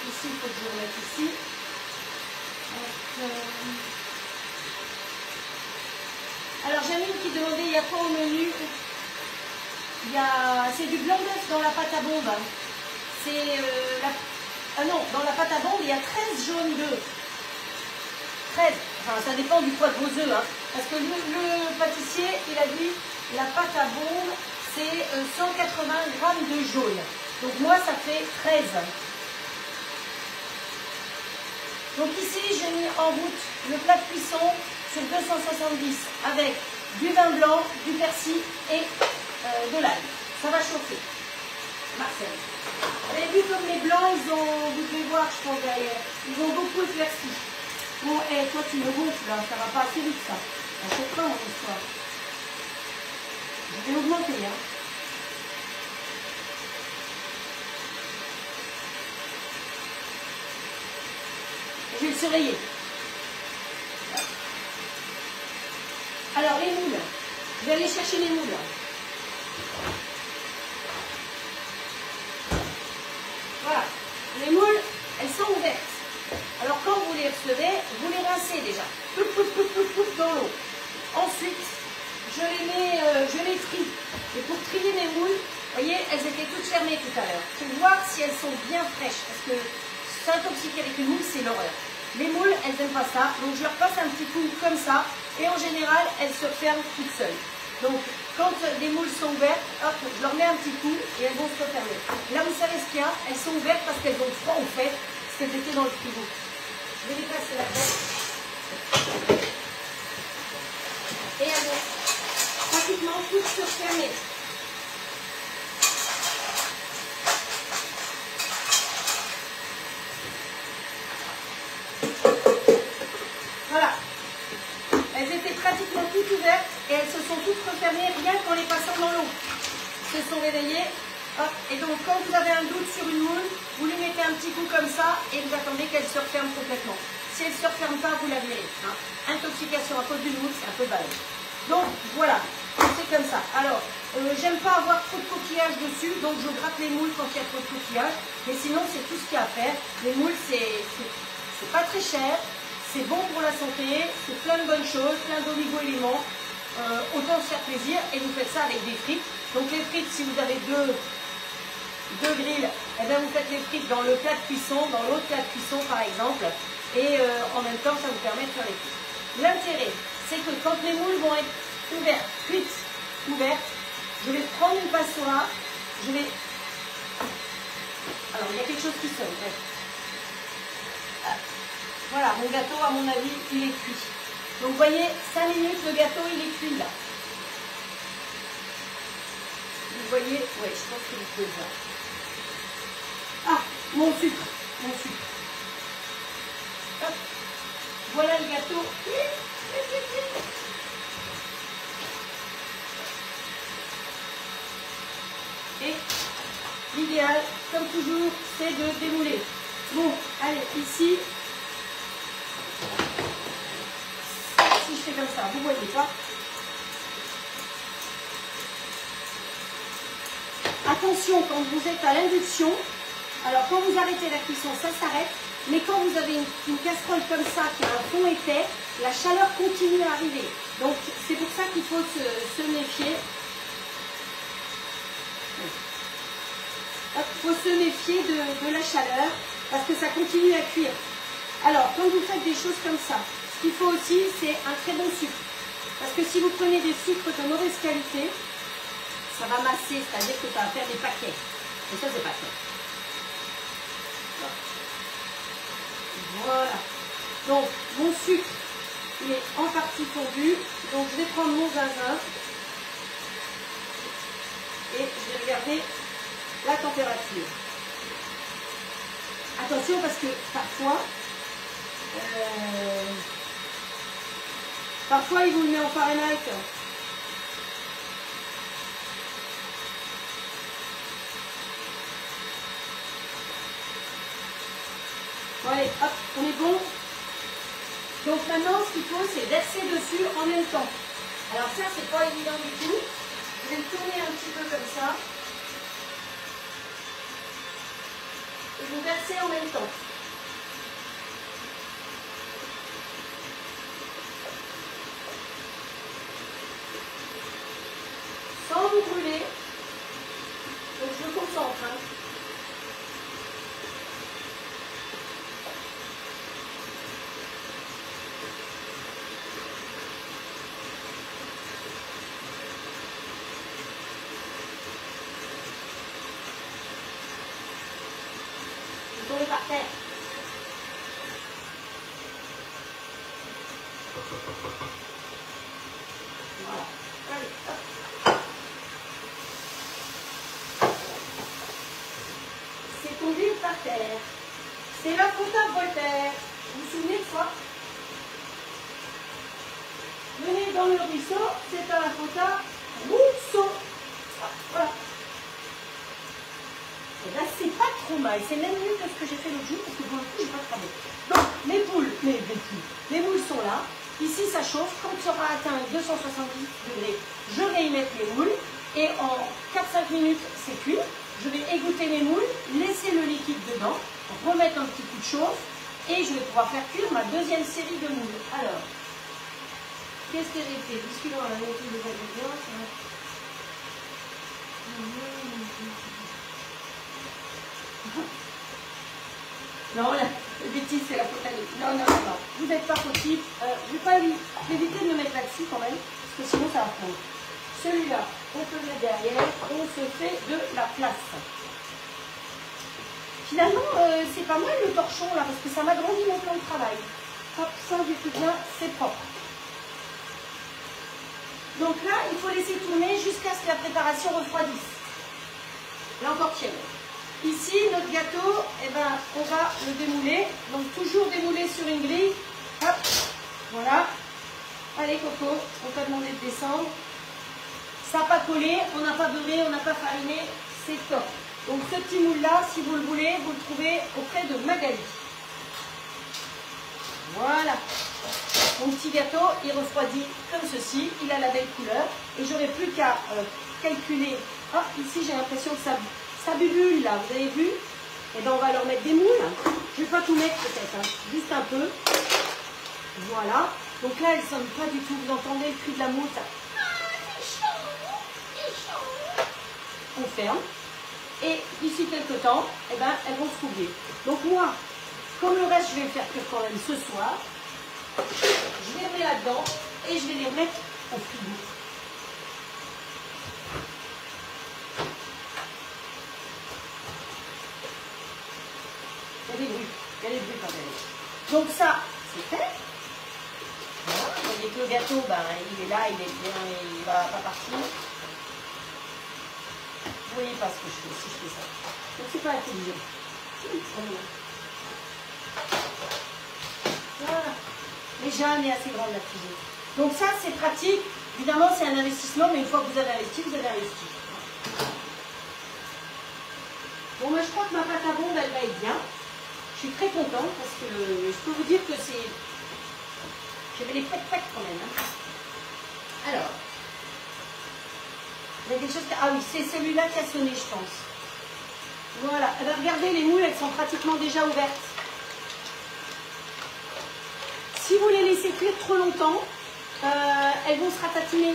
Ici, il faut que je le remette ici. Alors Janine qui demandait, il y a quoi au menu? C'est du blanc d'œuf dans la pâte à bombe. C'est Ah non, dans la pâte à bombe, il y a 13 jaunes d'œufs. 13, enfin ça dépend du poids de vos œufs. Hein. Parce que le pâtissier, il a dit, la pâte à bombe, c'est 180 grammes de jaune. Donc moi, ça fait 13. Donc ici, j'ai mis en route le plat de cuisson sur 270 avec du vin blanc, du persil et de l'ail. Ça va chauffer. Marcel. Vous avez vu comme les blancs, vous devez voir, je pense, derrière, ils ont beaucoup éclairci. Bon, toi tu me gonfles, là, ça va pas assez vite, ça. À chaque fois, mon histoire. Je vais augmenter, hein. Je vais le surveiller. Alors, les moules. Je vais aller chercher les moules. Voilà. Les moules, elles sont ouvertes. Alors, quand vous les recevez, vous les rincez déjà. Dans l'eau. Ensuite, je les trie. Et pour trier mes moules, vous voyez, elles étaient toutes fermées tout à l'heure. Pour voir si elles sont bien fraîches. Parce que s'intoxiquer avec une moule, c'est l'horreur. Les moules, elles n'aiment pas ça. Donc, je leur passe un petit coup comme ça. Et en général, elles se referment toutes seules. Donc, quand les moules sont ouvertes, hop, je leur mets un petit coup et elles vont se refermer. Là, vous savez ce qu'il y a? Elles sont ouvertes parce qu'elles ont froid, en fait, parce qu'elles étaient dans le frigo. Je vais les passer là-dedans. Et elles vont pratiquement toutes se refermer. Voilà. Elles étaient pratiquement toutes ouvertes et elles se sont toutes refermées rien qu'en les passant dans l'eau. Elles se sont réveillées. Hop. Et donc quand vous avez un doute sur une moule, vous lui mettez un petit coup comme ça et vous attendez qu'elle se referme complètement. Si elle ne se referme pas, vous la virez. Hein. Intoxication à cause d'une moule, c'est un peu balèze. Donc voilà. c'est comme ça. Alors, j'aime pas avoir trop de coquillages dessus, donc je gratte les moules quand il y a trop de coquillages. Mais sinon, c'est tout ce qu'il y a à faire. Les moules, c'est pas très cher, c'est bon pour la santé, c'est plein de bonnes choses, plein d'oligo-éléments. Autant se faire plaisir et vous faites ça avec des frites. Donc les frites, si vous avez deux grilles, eh bien vous faites les frites dans le plat de cuisson, dans l'autre plat de cuisson par exemple, et en même temps ça vous permet de faire les frites. L'intérêt, c'est que quand les moules vont être ouvertes, cuites, ouvertes, je vais prendre une passoire, je vais... Alors il y a quelque chose qui sonne, bref. Voilà, mon gâteau à mon avis il est cuit. Donc vous voyez, 5 minutes, le gâteau il est cuit là. Vous voyez, ouais, je pense que vous pouvez le voir. Ah, mon sucre, mon sucre. Hop. Voilà le gâteau. Et l'idéal, comme toujours, c'est de démouler. Bon, allez, ici, si je fais comme ça, vous voyez pas. Attention, quand vous êtes à l'induction, alors quand vous arrêtez la cuisson, ça s'arrête, mais quand vous avez une casserole comme ça, qui a un fond épais, la chaleur continue à arriver. Donc c'est pour ça qu'il faut se méfier. Il faut se méfier de la chaleur, parce que ça continue à cuire. Alors, quand vous faites des choses comme ça, ce qu'il faut aussi, c'est un très bon sucre. Parce que si vous prenez des sucres de mauvaise qualité, ça va masser, c'est-à-dire que ça va faire des paquets. Et ça, c'est pas fait. Voilà. Donc, mon sucre, il est en partie fondu. Donc, je vais prendre mon zinzin. Et je vais regarder la température. Attention, parce que parfois, il vous le met en Fahrenheit. Bon, allez, hop, on est bon. Donc maintenant, ce qu'il faut, c'est verser dessus en même temps. Alors ça, c'est pas évident du tout. Je vais le tourner un petit peu comme ça. Et vous versez en même temps. Sans vous brûler. Donc je me concentre. Hein. Tombez par terre. Voilà. Allez, hop. C'est tombé par terre. C'est la faute à Voltaire. Vous vous souvenez de ça? Venez dans le ruisseau, c'est à la faute à Rousseau. Voilà. Et là, c'est pas trop mal. C'est même mieux que ce que j'ai fait l'autre jour parce que pour le coup, je n'ai pas cramé. Donc, les moules sont là. Ici, ça chauffe. Quand ça aura atteint 270 degrés, je vais y mettre les moules. Et en 4-5 minutes, c'est cuit. Je vais égoutter mes moules, laisser le liquide dedans, remettre un petit coup de chauffe. Et je vais pouvoir faire cuire ma deuxième série de moules. Alors, qu'est-ce que j'ai fait? Puisque là, on a mis tous les ingrédients. Non, la bêtise, c'est la faute à lui. Non, non, non, non. Vous n'êtes pas fautif. Je vais pas éviter de me mettre là-dessus quand même, parce que sinon ça va prendre. Celui-là, on peut le mettre derrière, on se fait de la place. Finalement, c'est pas mal le torchon là, parce que ça m'agrandit mon plan de travail. Hop, ça, j'ai tout bien, c'est propre. Donc là, il faut laisser tourner jusqu'à ce que la préparation refroidisse. Là encore tienne. Ici, notre gâteau, eh ben, on va le démouler. Donc, toujours démouler sur une grille. Hop, voilà. Allez, Coco, on t'a demandé de descendre. Ça n'a pas collé, on n'a pas beurré, on n'a pas fariné. C'est top. Donc, ce petit moule-là, si vous le voulez, vous le trouvez auprès de Magali. Voilà. Mon petit gâteau, il refroidit comme ceci, il a la belle couleur et j'aurai plus qu'à calculer. Ah, ici j'ai l'impression que ça bubule là, vous avez vu? Et bien on va leur mettre des moules. Je ne vais pas tout mettre peut-être, hein, juste un peu. Voilà. Donc là, elles ne sonnent pas du tout. Vous entendez le cri de la moule, ça. On ferme. Et d'ici quelques temps, eh ben, elles vont se rouvrir. Donc moi, comme le reste, je vais le faire cuire quand même ce soir. Je les remets là-dedans et je vais les remettre au frigo. Il y a des bruits. Il y a des bruits quand même. Donc ça, c'est fait. Voilà. Vous voyez que le gâteau, ben, il est là, il est bien, il ne va pas partir. Vous voyez pas ce que je fais si je fais ça. Donc c'est pas intelligent. Voilà. Mais jamais assez grande la cuisine. Donc ça c'est pratique. Évidemment c'est un investissement, mais une fois que vous avez investi, vous avez investi. Bon, moi je crois que ma pâte à bombe elle va être bien. Je suis très contente parce que je peux vous dire que c'est... J'avais les pètes quand même. Hein. Alors, il y a quelque chose... Ah oui, c'est celui-là qui a sonné, je pense. Voilà. Eh bien, regardez, les moules, elles sont pratiquement déjà ouvertes. Si vous les laissez cuire trop longtemps, elles vont se ratatiner,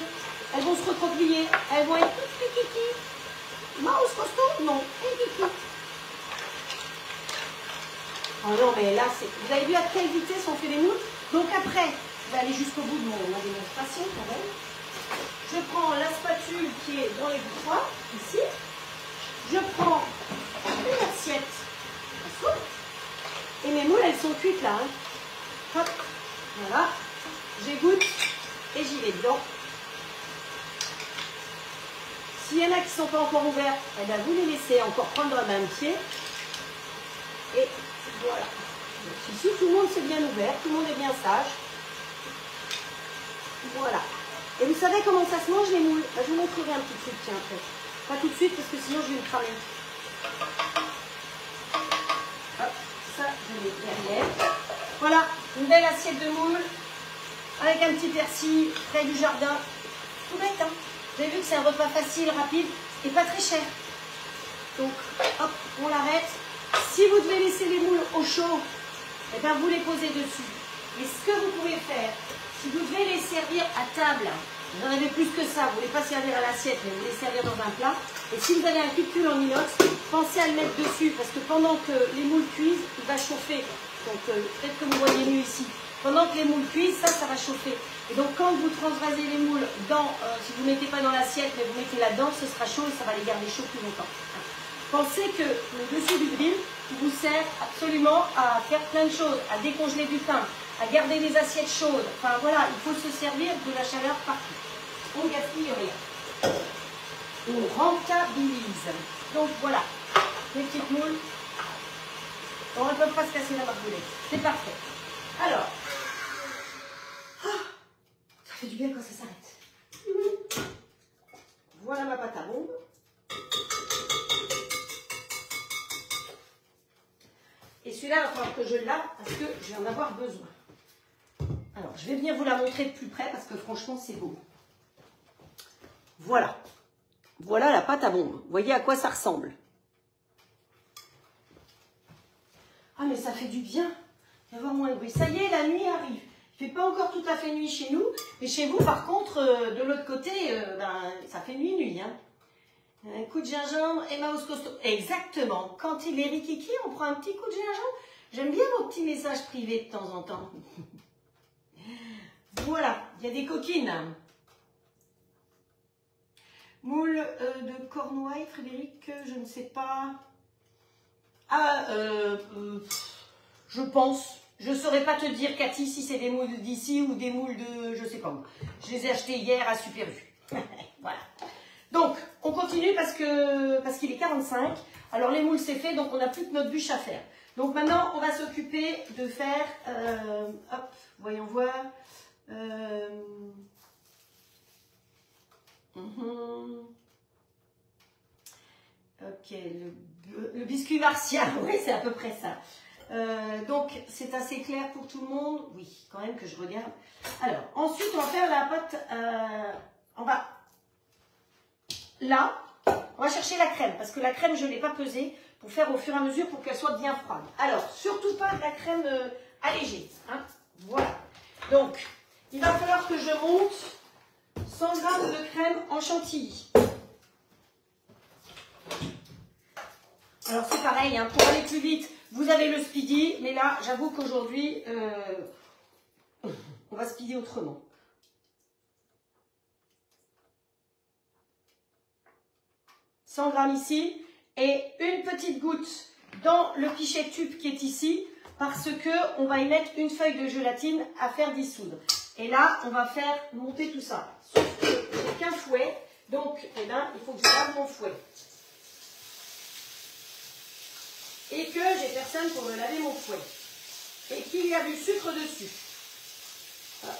elles vont se recroqueviller, elles vont être toutes piquiques. Mouse costaud? Non, piquiques. Oh non, mais là, c'est... Vous avez vu à quelle vitesse on fait les moules? Donc après, je vais aller jusqu'au bout de ma démonstration quand même. Je prends la spatule qui est dans les boutoirs, ici. Je prends une assiette à soupe. Et mes moules, elles sont cuites là. Hein. Hop, voilà. J'égoutte et j'y vais dedans. S'il y en a qui ne sont pas encore ouverts, eh bien vous les laissez encore prendre un même pied. Et voilà. Donc ici, tout le monde s'est bien ouvert, tout le monde est bien sage. Voilà. Et vous savez comment ça se mange les moules? Je vous montrerai un petit truc, tiens, après. Pas tout de suite parce que sinon je vais me cramer. Hop, ça, je mets derrière. Voilà, une belle assiette de moules avec un petit persil près du jardin. Tout bête, hein? Vous avez vu que c'est un repas facile, rapide et pas très cher. Donc, hop, on l'arrête. Si vous devez laisser les moules au chaud, eh bien, vous les posez dessus. Et ce que vous pouvez faire, si vous devez les servir à table, vous en avez plus que ça, vous ne voulez pas servir à l'assiette, mais vous les servir dans un plat. Et si vous avez un cul en inox, pensez à le mettre dessus, parce que pendant que les moules cuisent, il va chauffer. Donc peut-être que vous voyez mieux ici. Pendant que les moules cuisent, ça va chauffer. Et donc quand vous transvasez les moules dans, si vous ne mettez pas dans l'assiette, mais vous mettez là-dedans, ce sera chaud et ça va les garder chauds plus longtemps. Pensez que le dessus du grill vous sert absolument à faire plein de choses, à décongeler du pain, à garder les assiettes chaudes. Enfin voilà, il faut se servir de la chaleur partout. On ne gaspille rien. On rentabilise. Donc voilà, les petites moules. On ne peut pas se casser la margoulette. C'est parfait. Alors, ça fait du bien quand ça s'arrête. Voilà ma pâte à bombe. Et celui-là, il va falloir que je le lave parce que je vais en avoir besoin. Alors, je vais venir vous la montrer de plus près parce que franchement, c'est beau. Voilà. Voilà la pâte à bombe. Vous voyez à quoi ça ressemble? Ah, mais ça fait du bien. Il va y avoir moins de bruit. Ça y est, la nuit arrive. Il ne fait pas encore tout à fait nuit chez nous. Mais chez vous, par contre, de l'autre côté, ça fait nuit, hein. Un coup de gingembre et mouse costaud. Exactement. Quand il est rikiki, on prend un petit coup de gingembre. J'aime bien vos petits messages privés de temps en temps. Voilà. Il y a des coquines. Moule de Cornouailles, Frédéric, je ne sais pas. Ah, je pense. Je ne saurais pas te dire, Cathy, si c'est des moules d'ici ou des moules de... Je ne sais pas. Je les ai achetés hier à Super U. Voilà. Donc, on continue parce qu'il est 45. Alors, les moules, c'est fait, donc on n'a plus que notre bûche à faire. Donc, maintenant, on va s'occuper de faire... hop, voyons voir. Ok, le biscuit martien. Oui, c'est à peu près ça. Donc, c'est assez clair pour tout le monde. Oui, quand même que je regarde. Alors, ensuite, on va faire la pâte. Là, on va chercher la crème. Parce que la crème, je ne l'ai pas pesée pour faire au fur et à mesure pour qu'elle soit bien froide. Alors, surtout pas de la crème allégée. Hein. Voilà. Donc, il va falloir que je monte 100 g de crème en chantilly. Alors, c'est pareil, hein, pour aller plus vite, vous avez le speedy. Mais là, j'avoue qu'aujourd'hui, on va speeder autrement. 100 g ici et une petite goutte dans le pichet tube qui est ici parce que on va y mettre une feuille de gélatine à faire dissoudre. Et là, on va faire monter tout ça. Sauf que j'ai qu'un fouet, donc eh ben, il faut que je lave mon fouet. Et que j'ai personne pour me laver mon fouet. Et qu'il y a du sucre dessus. Voilà.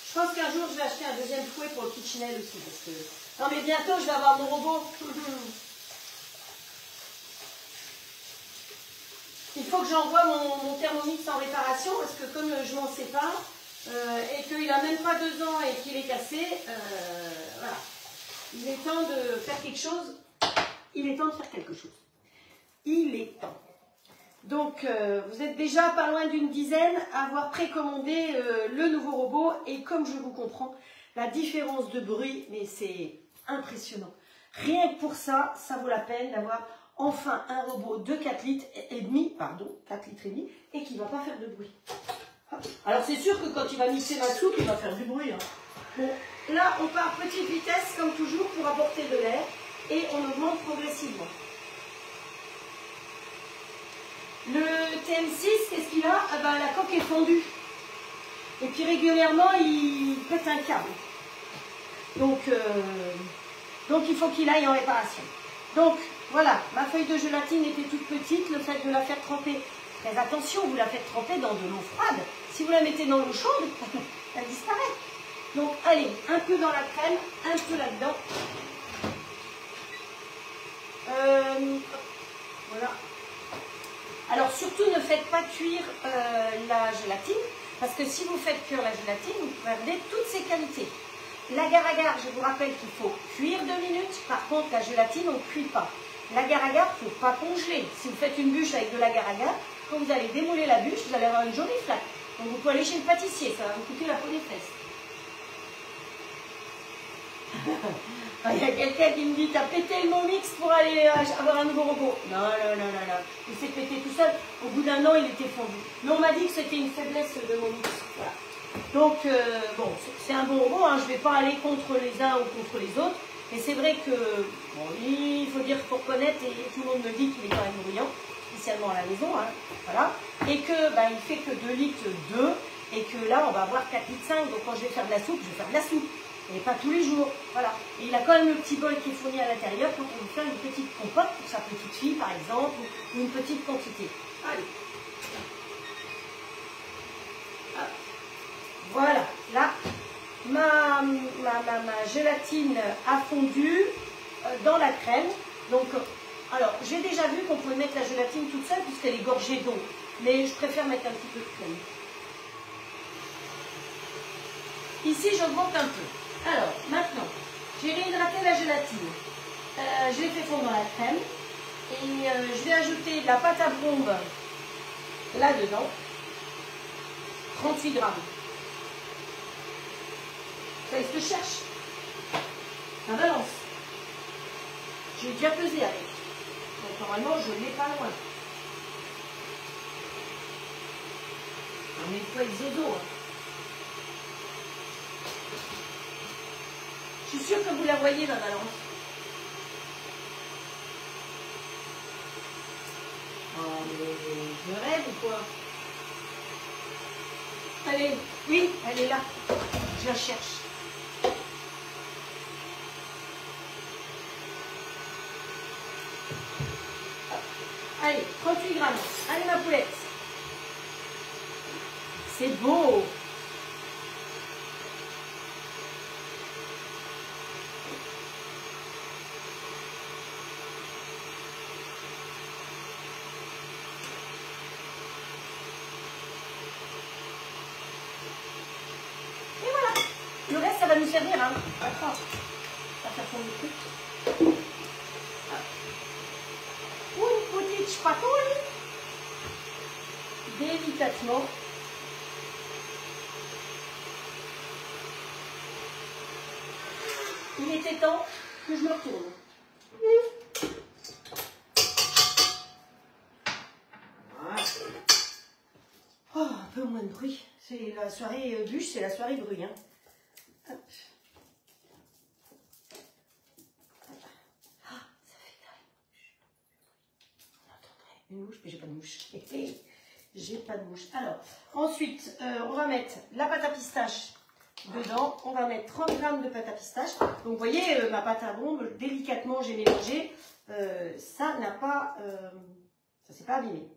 Je pense qu'un jour, je vais acheter un deuxième fouet pour le kitchenette aussi. Parce que... Non, mais bientôt, je vais avoir mon robot. Il faut que j'envoie mon Thermomix en réparation parce que comme je m'en sépare et qu'il n'a même pas 2 ans et qu'il est cassé, voilà. Il est temps de faire quelque chose. Il est temps de faire quelque chose. Il est temps. Donc, vous êtes déjà pas loin d'une dizaine à avoir précommandé le nouveau robot. Et comme je vous comprends, la différence de bruit, mais c'est impressionnant. Rien que pour ça, ça vaut la peine d'avoir enfin un robot de 4 litres et demi, pardon, 4 litres et demi, et qui ne va pas faire de bruit. Alors, c'est sûr que quand il va mixer ma soupe, il va faire du bruit. Hein. Bon, là, on part petite vitesse, comme toujours, pour apporter de l'air, et on augmente progressivement. Le TM6, qu'est-ce qu'il a? Ah ben, la coque est fondue. Et puis régulièrement, il pète un câble. Donc il faut qu'il aille en réparation. Donc, voilà, ma feuille de gélatine était toute petite. Le fait de la faire tremper, très attention, vous la faites tremper dans de l'eau froide. Si vous la mettez dans l'eau chaude, elle disparaît. Donc, allez, un peu dans la crème, un peu là-dedans. Voilà. Alors surtout ne faites pas cuire la gélatine, parce que si vous faites cuire la gélatine, vous perdez toutes ses qualités. L'agar-agar, je vous rappelle qu'il faut cuire 2 minutes, par contre la gélatine on ne cuit pas. L'agar-agar, il ne faut pas congeler. Si vous faites une bûche avec de l'agar-agar, quand vous allez démouler la bûche, vous allez avoir une jolie flaque. Donc vous pouvez aller chez le pâtissier, ça va vous coûter la peau des fesses. Il y a quelqu'un qui me dit, t'as pété le Momix pour aller avoir un nouveau robot. Non. Il s'est pété tout seul. Au bout d'1 an, il était fondu. Mais on m'a dit que c'était une faiblesse de Momix. Voilà. Donc, bon, c'est un bon robot. Hein. Je ne vais pas aller contre les uns ou contre les autres. Mais c'est vrai que, bon, il faut dire pour connaître, et tout le monde me dit qu'il est quand même bruyant, spécialement à la maison. Hein. Voilà. Et que, il fait que 2 litres 2. Et que là, on va avoir 4 litres 5. Donc, quand je vais faire de la soupe, je vais faire de la soupe. Et pas tous les jours, voilà. Et il a quand même le petit bol qui est fourni à l'intérieur quand on veut faire une petite compote pour sa petite fille, par exemple, ou une petite quantité. Allez. Hop. Voilà. Là, ma gélatine a fondu dans la crème. Donc, alors, j'ai déjà vu qu'on pouvait mettre la gélatine toute seule puisqu'elle est gorgée d'eau. Mais je préfère mettre un petit peu de crème. Ici, j'augmente un peu. Alors, maintenant, j'ai réhydraté la gélatine. Je l'ai fait fondre dans la crème. Et je vais ajouter de la pâte à bombe là-dedans. 38 grammes. Ça, il se cherche. Ça balance. J'ai déjà pesé avec. Donc, normalement, je ne l'ai pas loin. On est pas zozo, hein. Je suis sûre que vous la voyez, la balance. Oh, mais je rêve ou quoi? Allez, oui, elle est là. Je la cherche. Allez, 38 grammes. Allez, ma poulette. C'est beau. va nous servir, hein. D'accord. On va faire tourner le truc. Une petite spatule. Délicatement. Il était temps que je me retourne. Voilà. Oh, un peu moins de bruit. C'est la soirée bûche, c'est la soirée bruit. Hein. Hop. Ah, ça fait on entendrait une mouche, mais j'ai pas de mouche. J'ai pas de mouche. Alors, ensuite, on va mettre la pâte à pistache dedans. On va mettre 30 g de pâte à pistache. Donc, vous voyez, ma pâte à bombe, délicatement, j'ai mélangé. Ça n'a pas... ça s'est pas abîmé.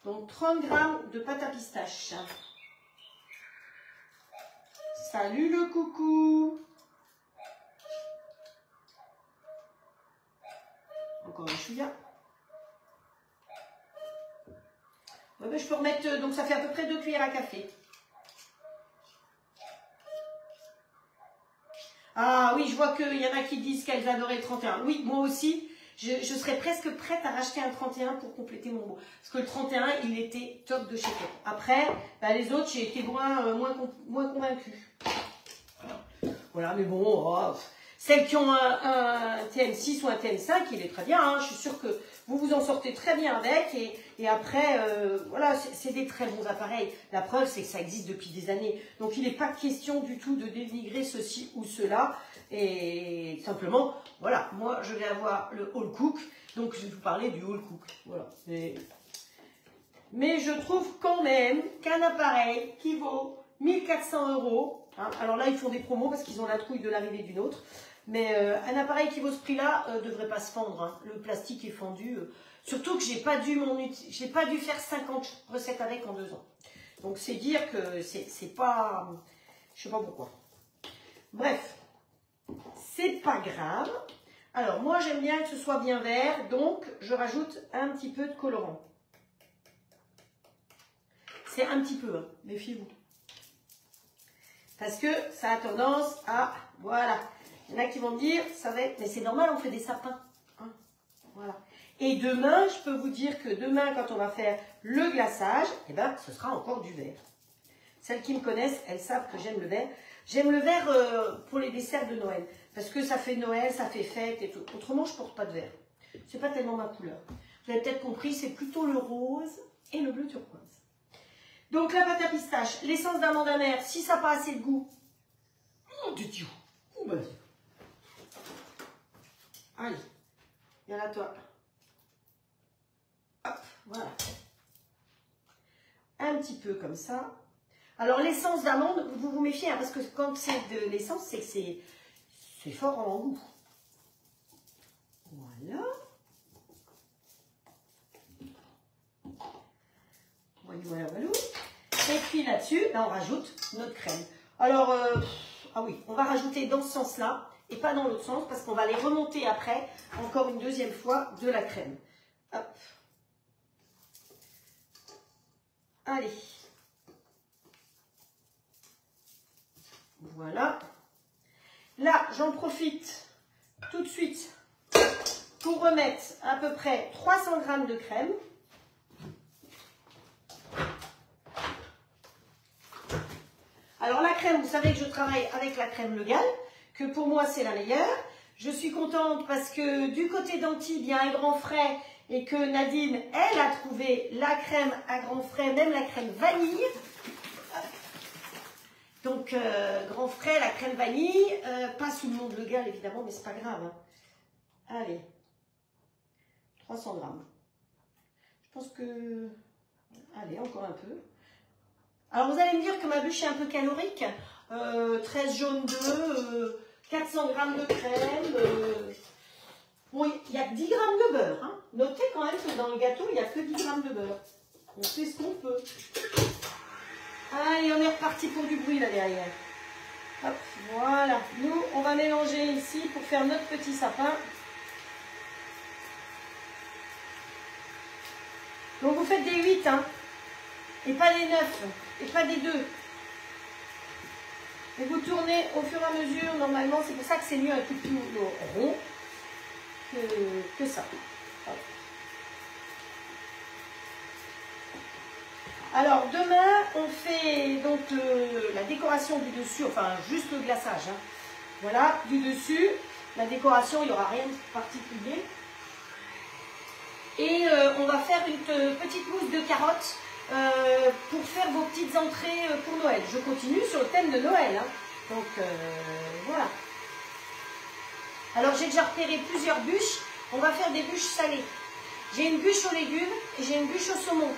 Donc, 30 g de pâte à pistache. Salut le coucou. Encore un chouïa. Ouais, ben, je peux remettre, donc ça fait à peu près 2 cuillères à café. Ah oui, je vois qu'il y en a qui disent qu'elles adoraient le 31. Oui, moi aussi, je serais presque prête à racheter un 31 pour compléter mon beau. Parce que le 31, il était top de chez top. Après, ben, les autres, j'ai été moins convaincue. Voilà, mais bon, oh, celles qui ont un TM6 ou un TM5, il est très bien. Hein, je suis sûre que vous vous en sortez très bien avec. Et après, voilà, c'est des très bons appareils. La preuve, c'est que ça existe depuis des années. Donc, il n'est pas question du tout de dénigrer ceci ou cela. Et simplement, voilà, moi, je vais avoir le All Cook. Donc, je vais vous parler du All Cook. Voilà. Mais je trouve quand même qu'un appareil qui vaut 1400 €, hein, alors là, ils font des promos parce qu'ils ont la trouille de l'arrivée d'une autre. Mais un appareil qui vaut ce prix-là ne devrait pas se fendre. Hein. Le plastique est fendu. Surtout que j'ai pas dû faire 50 recettes avec en 2 ans. Donc c'est dire que c'est pas... Je sais pas pourquoi. Bref, c'est pas grave. Alors moi j'aime bien que ce soit bien vert, donc je rajoute un petit peu de colorant. C'est un petit peu, hein, méfiez-vous. Parce que ça a tendance à... Voilà. Il y en a qui vont me dire, ça va être... Mais c'est normal, on fait des sapins. Hein, voilà. Et demain, je peux vous dire que demain, quand on va faire le glaçage, eh ben, ce sera encore du vert. Celles qui me connaissent, elles savent que j'aime le vert. J'aime le vert pour les desserts de Noël. Parce que ça fait Noël, ça fait fête et tout. Autrement, je ne porte pas de vert. C'est pas tellement ma couleur. Vous avez peut-être compris, c'est plutôt le rose et le bleu turquoise. Donc, la pâte à pistache, l'essence d'amande amère, si ça n'a pas assez de goût. Oh, du Dieu. Allez, il y en a toi. Hop, voilà. Un petit peu comme ça. Alors, l'essence d'amande, vous vous méfiez, hein, parce que quand c'est de l'essence, c'est que c'est fort en goût. Voilà. Voilà. Et puis là-dessus, on rajoute notre crème. Alors, ah oui, on va rajouter dans ce sens-là et pas dans l'autre sens parce qu'on va les remonter après, encore une deuxième fois, de la crème. Hop. Allez. Voilà. Là, j'en profite tout de suite pour remettre à peu près 300 g de crème. Alors la crème, vous savez que je travaille avec la crème Legal, que pour moi c'est la meilleure. Je suis contente parce que du côté d'Antibes, il y a un grand frais et que Nadine, elle a trouvé la crème à grand frais, même la crème vanille. Donc grand frais, la crème vanille, pas sous le nom de Legal évidemment, mais c'est pas grave. Hein. Allez, 300 grammes. Je pense que... Allez, encore un peu. Alors, vous allez me dire que ma bûche est un peu calorique. 13 jaune d'œuf, 400 g de crème. Bon, il n'y a que 10 g de beurre. Hein. Notez quand même que dans le gâteau, il n'y a que 10 g de beurre. On fait ce qu'on peut. Allez, on est reparti pour du bruit là derrière. Hop, voilà. Nous, on va mélanger ici pour faire notre petit sapin. Donc, vous faites des 8, hein. Et pas des 9. Et pas des 2. Et vous tournez au fur et à mesure, normalement, c'est pour ça que c'est mieux un peu plus rond que ça. Hop. Alors demain, on fait donc la décoration du dessus, enfin juste le glaçage. Hein. Voilà, du dessus. La décoration, il n'y aura rien de particulier. Et on va faire une petite mousse de carottes pour faire vos petites entrées pour Noël. Je continue sur le thème de Noël. Hein. Donc voilà. Alors j'ai déjà repéré plusieurs bûches. On va faire des bûches salées. J'ai une bûche aux légumes et j'ai une bûche au saumon.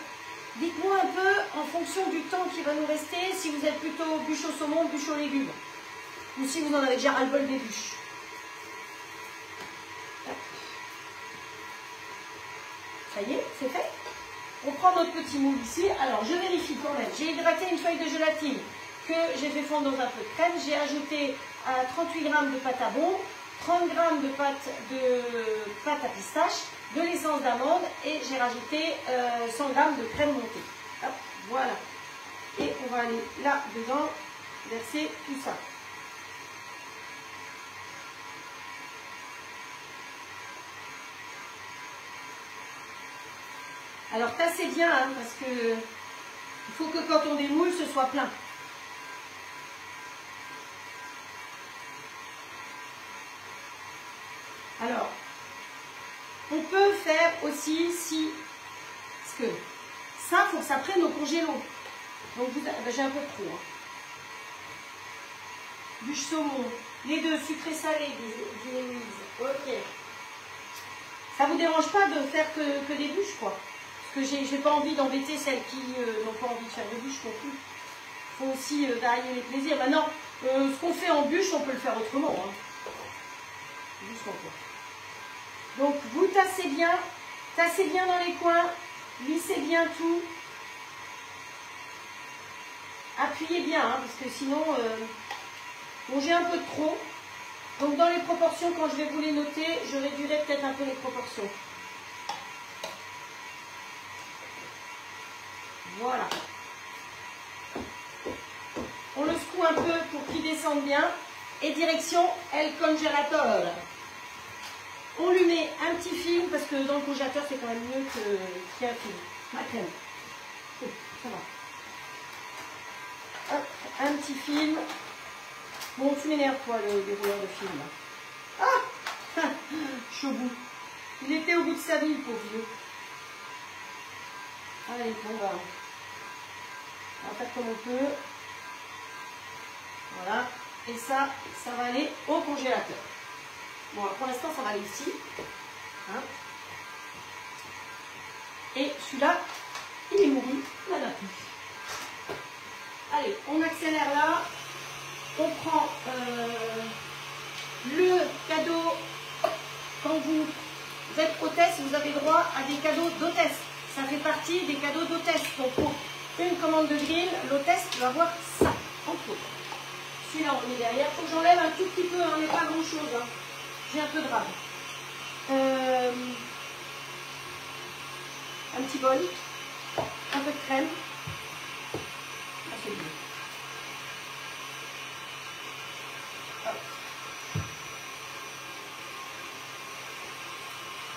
Dites-moi un peu, en fonction du temps qui va nous rester, si vous êtes plutôt bûche au saumon ou bûche aux légumes. Ou si vous en avez déjà ras-le-bol des bûches. Ça y est, c'est fait. On prend notre petit moule ici. Alors, je vérifie quand même. J'ai hydraté une feuille de gélatine que j'ai fait fondre dans un peu de crème. J'ai ajouté 38 g de pâte à bombe, 30 g de pâte à pistache, de l'essence d'amande et j'ai rajouté 100 g de crème montée. Hop, voilà. Et on va aller là-dedans, verser tout ça. Alors tassez bien, hein, parce que il faut que quand on démoule, ce soit plein. Alors, on peut faire aussi si... Parce que ça, il faut que ça prenne au congélo. Donc, ben, j'ai un peu trop. Hein. Bûche saumon, les deux, sucré-salé, du Louise. Ok. Ça vous dérange pas de faire que des bûches, quoi? Parce que j'ai pas envie d'embêter celles qui n'ont pas envie de faire des bûches non plus. Il faut aussi varier les plaisirs. Maintenant, ce qu'on fait en bûche, on peut le faire autrement. Hein. Juste encore. Donc, vous tassez bien dans les coins, lissez bien tout. Appuyez bien, hein, parce que sinon, bon, j'ai un peu de trop. Donc, dans les proportions, quand je vais vous les noter, je réduirai peut-être un peu les proportions. Voilà. On le secoue un peu pour qu'il descende bien. Et direction El Congelator. On lui met un petit film, parce que dans le congélateur, c'est quand même mieux qu'il y ait un film. Ma crème. Ça va. Hop, un petit film. Bon, tu m'énerves, toi, le dérouleur de film. Là. Ah, je suis au bout. Il était au bout de sa vie, le pauvre vieux. Allez, bon, on va faire comme on peut. Voilà. Et ça va aller au congélateur. Bon, alors pour l'instant, ça va aller ici. Hein. Et celui-là, il est mouru. Voilà. Allez, on accélère là. On prend le cadeau. Quand vous êtes hôtesse, vous avez droit à des cadeaux d'hôtesse. Ça fait partie des cadeaux d'hôtesse. Donc pour une commande de grill, l'hôtesse va avoir ça, entre autres. Celui-là, on le met derrière. Il faut que j'enlève un tout petit peu, hein, mais pas grand-chose. Hein. J'ai un peu de rame. Un petit bol. Un peu de crème. Ah, c'est bien.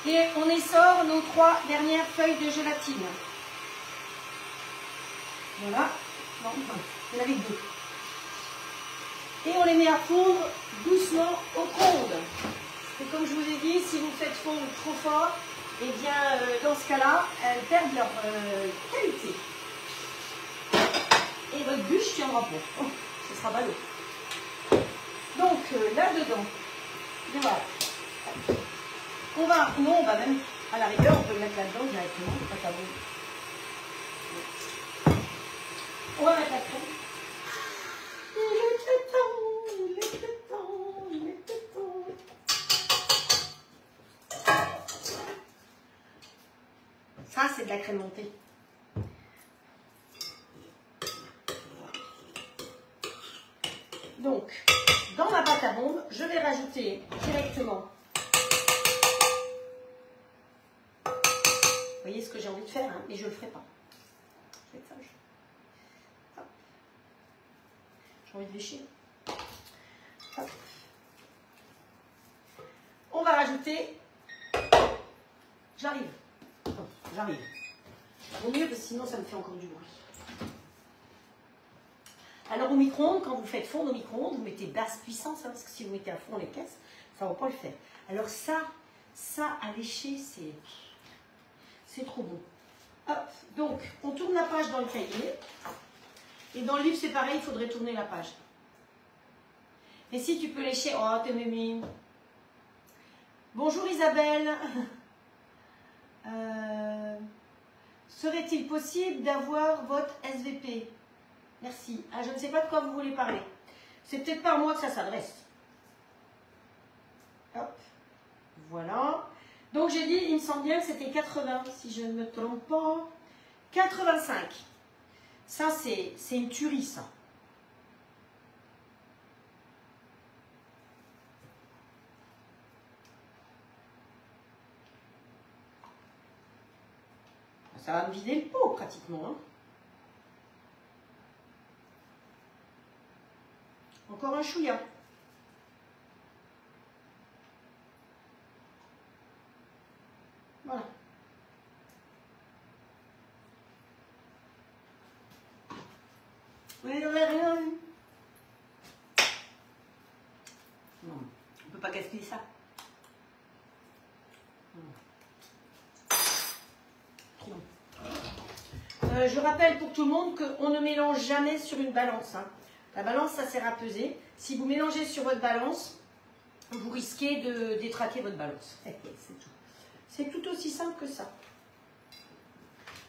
Et on essore nos 3 dernières feuilles de gélatine. Voilà. Non, il y en avait 2. Et on les met à fondre doucement au comble. Et comme je vous ai dit, si vous faites fondre trop fort, eh bien, dans ce cas-là, elles perdent leur qualité. Et votre bûche tiendra bon. Oh, ce sera ballot. Donc, là-dedans, voilà. On va, non, on va même, à la rigueur, on peut le mettre là-dedans directement, pas bon. On va mettre la crème. Il était temps, il était temps, il était temps. Ça, c'est de la crème montée. Donc, dans ma pâte à bombe, je vais rajouter directement. Vous voyez ce que j'ai envie de faire, hein, mais je ne le ferai pas. Je vais être sage. J'ai envie de lécher. Hop. On va rajouter... J'arrive. Oh, j'arrive. Vaut mieux parce que sinon ça me fait encore du bruit. Alors au micro-ondes, quand vous faites fondre au micro-ondes, vous mettez basse puissance, hein, parce que si vous mettez à fond les caisses, ça ne va pas le faire. Alors ça à lécher, c'est trop bon. Hop, donc on tourne la page dans le cahier. Et dans le livre, c'est pareil, il faudrait tourner la page. Et si tu peux lécher, oh t'es mimi. Bonjour Isabelle. Serait-il possible d'avoir votre SVP? Merci. Ah, je ne sais pas de quoi vous voulez parler. C'est peut-être pas à moi que ça s'adresse. Hop. Voilà. Donc j'ai dit, il me semble bien que c'était 80, si je ne me trompe pas. 85. Ça, c'est une tuerie, ça. Ça va me vider le pot, pratiquement. Hein. Encore un chouïa. Voilà. Non, on ne peut pas gaspiller ça. Trop bon. Je rappelle pour tout le monde qu'on ne mélange jamais sur une balance. Hein. La balance, ça sert à peser. Si vous mélangez sur votre balance, vous risquez de détraquer votre balance. C'est tout. C'est tout aussi simple que ça.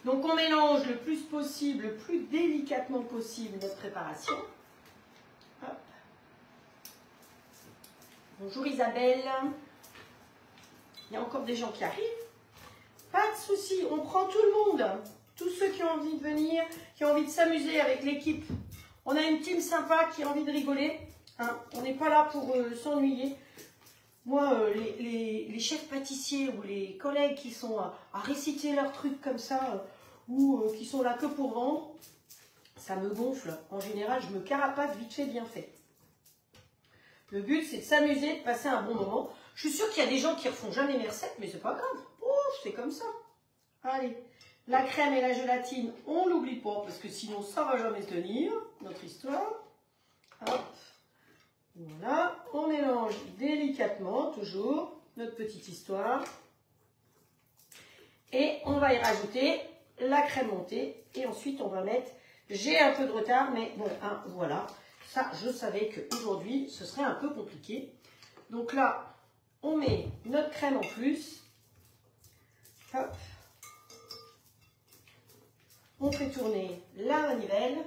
Donc on mélange le plus possible, le plus délicatement possible notre préparation. Hop. Bonjour Isabelle. Il y a encore des gens qui arrivent. Pas de souci, on prend tout le monde. Tous ceux qui ont envie de venir, qui ont envie de s'amuser avec l'équipe. On a une team sympa qui a envie de rigoler. Hein. On n'est pas là pour s'ennuyer. Moi, les chefs pâtissiers ou les collègues qui sont à réciter leurs trucs comme ça, ou qui sont là que pour vendre, ça me gonfle. En général, je me carapate vite fait, bien fait. Le but, c'est de s'amuser, de passer un bon moment. Je suis sûre qu'il y a des gens qui ne refont jamais mes recettes, mais c'est pas grave. Ouf, c'est comme ça. Allez, la crème et la gélatine, on l'oublie pas, parce que sinon, ça va jamais tenir, notre histoire. Hop. Voilà, on mélange délicatement, toujours, notre petite histoire. Et on va y rajouter la crème montée. Et ensuite, on va mettre... J'ai un peu de retard, mais bon, hein, voilà. Ça, je savais qu'aujourd'hui, ce serait un peu compliqué. Donc là, on met notre crème en plus. Hop. On fait tourner la manivelle.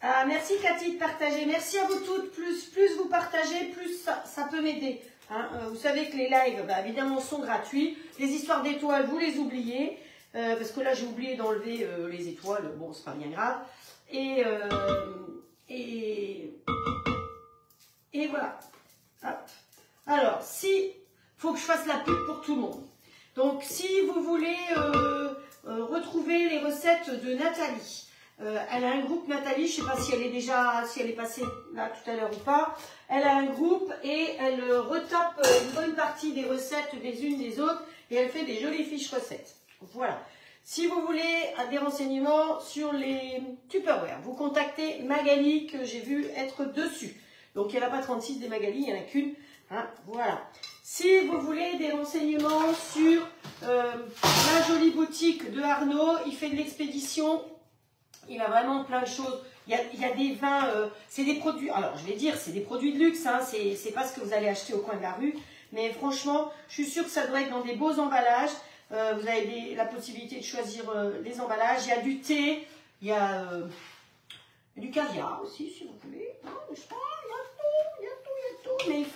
Ah, merci Cathy de partager. Merci à vous toutes. Plus vous partagez, plus ça peut m'aider. Hein. Vous savez que les lives, bah, évidemment, sont gratuits. Les histoires d'étoiles, vous les oubliez. Parce que là, j'ai oublié d'enlever les étoiles. Bon, c'est pas bien grave. Et voilà. Hop. Alors, faut que je fasse la pub pour tout le monde. Donc, si vous voulez retrouver les recettes de Nathalie, elle a un groupe Nathalie, je ne sais pas si elle est passée là tout à l'heure ou pas. Elle a un groupe et elle retape une bonne partie des recettes des unes des autres et elle fait des jolies fiches recettes. Voilà. Si vous voulez des renseignements sur les Tupperware, vous contactez Magali que j'ai vu être dessus. Donc il n'y en a pas 36 des Magali, il n'y en a qu'une. Hein, voilà. Si vous voulez des renseignements sur la jolie boutique de Arnaud, il fait de l'expédition. Il a vraiment plein de choses. Il y a des vins, c'est des produits, alors je vais dire, c'est des produits de luxe, hein, c'est pas ce que vous allez acheter au coin de la rue, mais franchement, je suis sûre que ça doit être dans des beaux emballages. Vous avez la possibilité de choisir les emballages. Il y a du thé, il y a du caviar aussi, si vous voulez. Non, je sais pas, il y a tout. Mais il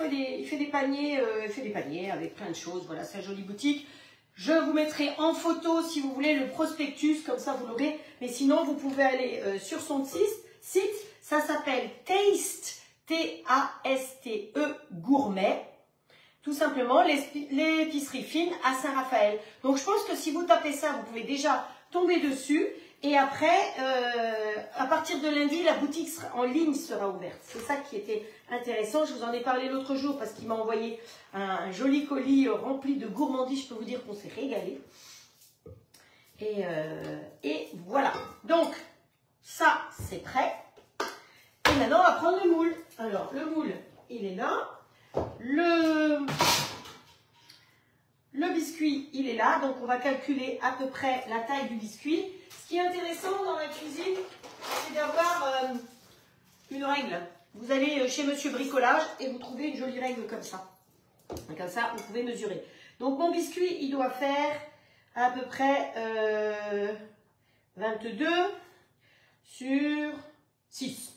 fait des paniers avec plein de choses. Voilà, c'est une jolie boutique. Je vous mettrai en photo, si vous voulez, le prospectus, comme ça vous l'aurez. Mais sinon, vous pouvez aller sur son site. Ça s'appelle Taste, T-A-S-T-E, Gourmet. Tout simplement, l'épicerie fine à Saint-Raphaël. Donc, je pense que si vous tapez ça, vous pouvez déjà tomber dessus. Et après, à partir de lundi, la boutique en ligne sera ouverte. C'est ça qui était intéressant. Je vous en ai parlé l'autre jour parce qu'il m'a envoyé un joli colis rempli de gourmandises. Je peux vous dire qu'on s'est régalé. Et voilà. Donc, ça, c'est prêt. Et maintenant, on va prendre le moule. Alors, le moule, il est là. Le biscuit, il est là. Donc, on va calculer à peu près la taille du biscuit. Ce qui est intéressant dans la cuisine, c'est d'avoir une règle. Vous allez chez Monsieur Bricolage et vous trouvez une jolie règle comme ça. Comme ça, vous pouvez mesurer. Donc, mon biscuit, il doit faire à peu près 22 sur 6.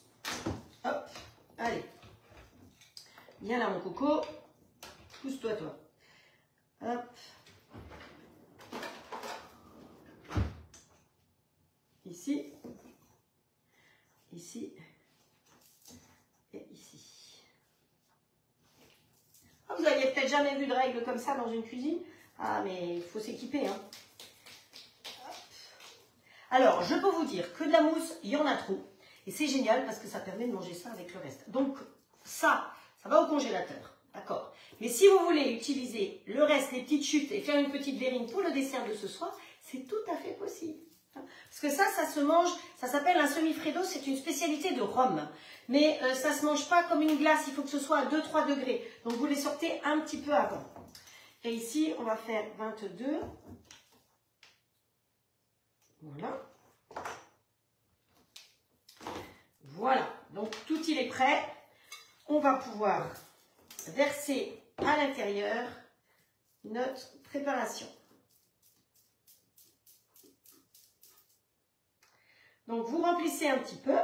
Hop, allez. Viens là, mon coco. Pousse-toi, toi. Hop. Ici, ici et ici. Ah, vous n'aviez peut-être jamais vu de règle comme ça dans une cuisine. Ah, mais il faut s'équiper, hein. Alors, je peux vous dire que de la mousse, il y en a trop. Et c'est génial parce que ça permet de manger ça avec le reste. Donc, ça va au congélateur. D'accord. Mais si vous voulez utiliser le reste, les petites chutes et faire une petite verrine pour le dessert de ce soir, c'est tout à fait possible. Parce que ça se mange, ça s'appelle un semi-freddo, c'est une spécialité de Rome. Mais ça ne se mange pas comme une glace, il faut que ce soit à 2-3 degrés. Donc vous les sortez un petit peu avant. Et ici, on va faire 22. Voilà. Voilà, donc tout il est prêt. On va pouvoir verser à l'intérieur notre préparation. Donc, vous remplissez un petit peu.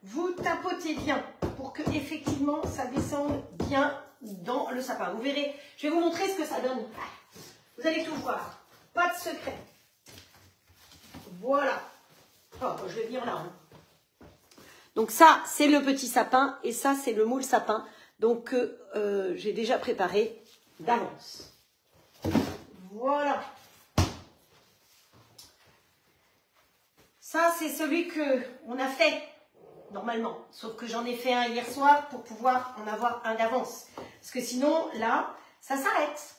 Vous tapotez bien pour que, effectivement, ça descende bien dans le sapin. Vous verrez, je vais vous montrer ce que ça donne. Vous allez tout voir. Pas de secret. Voilà. Oh, je vais venir là. Hein. Donc, ça, c'est le petit sapin et ça, c'est le moule sapin. Donc, j'ai déjà préparé d'avance. Voilà. Ça, c'est celui qu'on a fait normalement. Sauf que j'en ai fait un hier soir pour pouvoir en avoir un d'avance. Parce que sinon, là, ça s'arrête.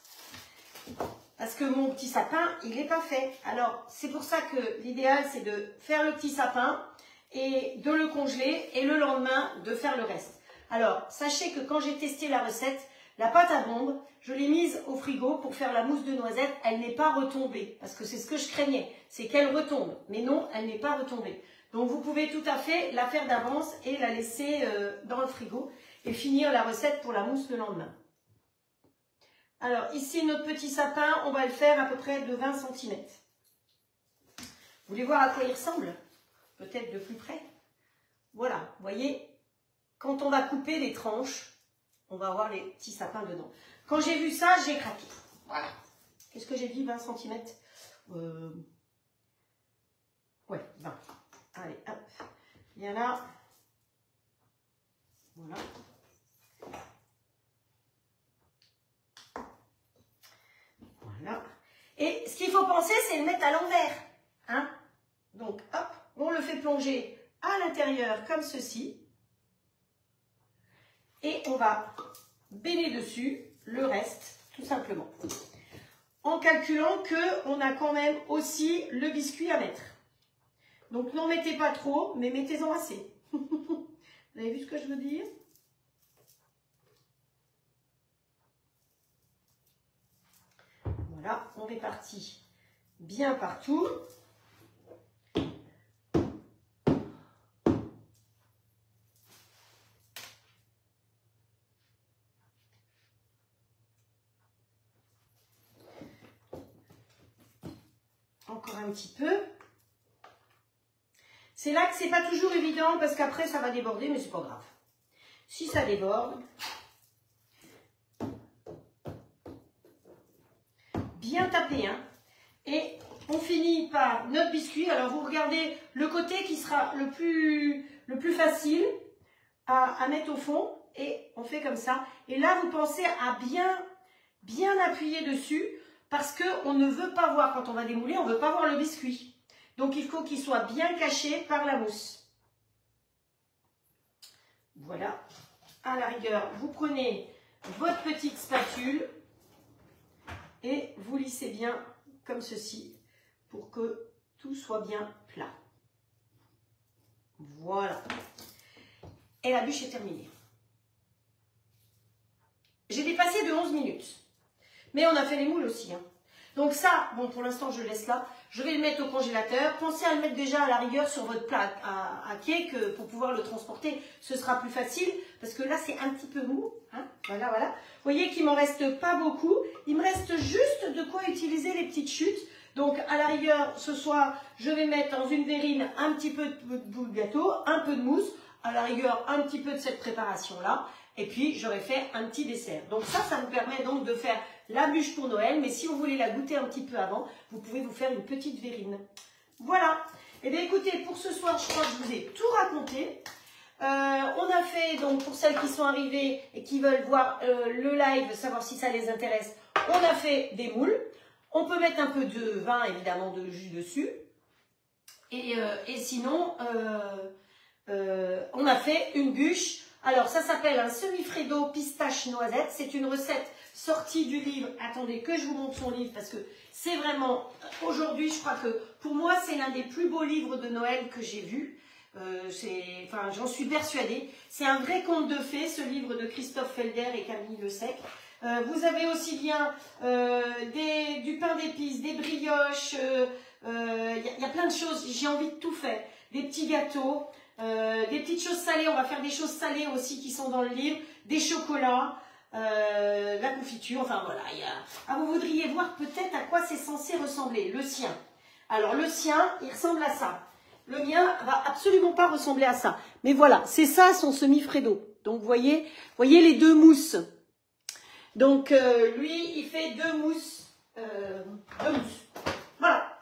Parce que mon petit sapin, il n'est pas fait. Alors, c'est pour ça que l'idéal, c'est de faire le petit sapin et de le congeler et le lendemain, de faire le reste. Alors, sachez que quand j'ai testé la recette, la pâte à bombe, je l'ai mise au frigo pour faire la mousse de noisette. Elle n'est pas retombée, parce que c'est ce que je craignais, c'est qu'elle retombe. Mais non, elle n'est pas retombée. Donc, vous pouvez tout à fait la faire d'avance et la laisser dans le frigo et finir la recette pour la mousse le lendemain. Alors, ici, notre petit sapin, on va le faire à peu près de 20 cm. Vous voulez voir à quoi il ressemble? Peut-être de plus près. Voilà, vous voyez, quand on va couper les tranches, on va avoir les petits sapins dedans. Quand j'ai vu ça, j'ai craqué. Voilà. Qu'est-ce que j'ai dit, 20 cm? Ouais, 20. Allez, hop. Viens là. Voilà. Voilà. Et ce qu'il faut penser, c'est le mettre à l'envers. Hein? Donc, hop, on le fait plonger à l'intérieur comme ceci. Et on va baigner dessus le reste, tout simplement. En calculant qu'on a quand même aussi le biscuit à mettre. Donc, n'en mettez pas trop, mais mettez-en assez. Vous avez vu ce que je veux dire? Voilà, on répartit bien partout. Encore un petit peu. C'est là que c'est pas toujours évident parce qu'après ça va déborder, mais c'est pas grave. Si ça déborde, bien taper, hein. Et on finit par notre biscuit. Alors vous regardez le côté qui sera le plus facile à mettre au fond et on fait comme ça. Et là vous pensez à bien appuyer dessus parce qu'on ne veut pas voir, quand on va démouler, on ne veut pas voir le biscuit. Donc, il faut qu'il soit bien caché par la mousse. Voilà. À la rigueur, vous prenez votre petite spatule et vous lissez bien comme ceci pour que tout soit bien plat. Voilà. Et la bûche est terminée. J'ai dépassé de 11 minutes. Mais on a fait les moules aussi. Hein. Donc ça, bon, pour l'instant, je le laisse là. Je vais le mettre au congélateur. Pensez à le mettre déjà à la rigueur sur votre plat à cake pour pouvoir le transporter. Ce sera plus facile parce que là, c'est un petit peu mou. Hein. Voilà, voilà. Vous voyez qu'il ne m'en reste pas beaucoup. Il me reste juste de quoi utiliser les petites chutes. Donc, à la rigueur, ce soir, je vais mettre dans une verrine un petit peu de boule de gâteau, un peu de mousse. À la rigueur, un petit peu de cette préparation-là. Et puis, j'aurais fait un petit dessert. Donc ça me permet donc de faire la bûche pour Noël. Mais si vous voulez la goûter un petit peu avant, vous pouvez vous faire une petite verrine. Voilà. Et bien écoutez, pour ce soir, je crois que je vous ai tout raconté. On a fait, donc pour celles qui sont arrivées et qui veulent voir le live, savoir si ça les intéresse, on a fait des moules. On peut mettre un peu de vin, évidemment, de jus dessus. Et sinon, on a fait une bûche. Alors, ça s'appelle un semi-freddo pistache noisette. C'est une recette sortie du livre. Attendez que je vous montre son livre parce que c'est vraiment, aujourd'hui, je crois que pour moi, c'est l'un des plus beaux livres de Noël que j'ai vu. Enfin, j'en suis persuadée. C'est un vrai conte de fées, ce livre de Christophe Felder et Camille Le Sec. Vous avez aussi bien du pain d'épices, des brioches, y a plein de choses. J'ai envie de tout faire. Des petits gâteaux. Des petites choses salées, on va faire des choses salées aussi qui sont dans le livre, des chocolats, la confiture, enfin voilà. vous voudriez voir peut-être à quoi c'est censé ressembler, le sien. Alors le sien, il ressemble à ça. Le mien va absolument pas ressembler à ça. Mais voilà, c'est ça son semi-freddo. Donc voyez les deux mousses. Donc lui, il fait deux mousses. Voilà.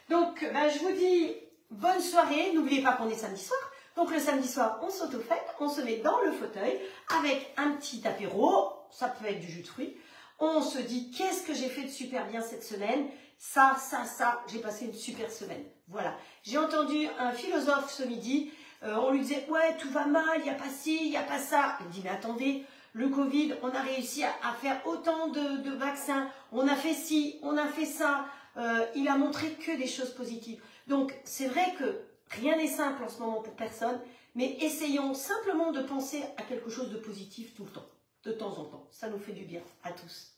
Donc je vous dis bonne soirée. N'oubliez pas qu'on est samedi soir. Donc le samedi soir, on s'auto-fête, on se met dans le fauteuil avec un petit apéro, ça peut être du jus de fruits. On se dit, qu'est-ce que j'ai fait de super bien cette semaine? Ça, j'ai passé une super semaine. Voilà. J'ai entendu un philosophe ce midi, on lui disait, ouais, tout va mal, il n'y a pas ci, il n'y a pas ça. Il dit, mais attendez, le Covid, on a réussi à faire autant de vaccins, on a fait ci, on a fait ça. Il a montré que des choses positives. Donc, c'est vrai que rien n'est simple en ce moment pour personne, mais essayons simplement de penser à quelque chose de positif tout le temps, de temps en temps. Ça nous fait du bien à tous.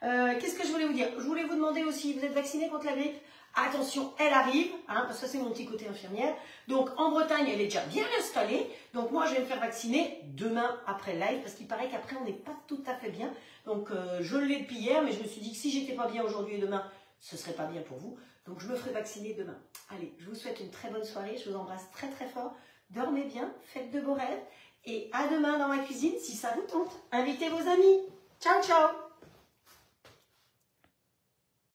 Qu'est-ce que je voulais vous dire? Je voulais vous demander aussi, vous êtes vaccinés contre la grippe? Attention, elle arrive, hein, parce que c'est mon petit côté infirmière. Donc en Bretagne, elle est déjà bien installée. Donc moi, je vais me faire vacciner demain après le live, parce qu'il paraît qu'après, on n'est pas tout à fait bien. Donc je l'ai depuis hier, mais je me suis dit que si j'étais pas bien aujourd'hui et demain, ce serait pas bien pour vous. Donc je me ferai vacciner demain. Allez, je vous souhaite une très bonne soirée, je vous embrasse très très fort. Dormez bien, faites de beaux rêves et à demain dans ma cuisine si ça vous tente. Invitez vos amis. Ciao ciao.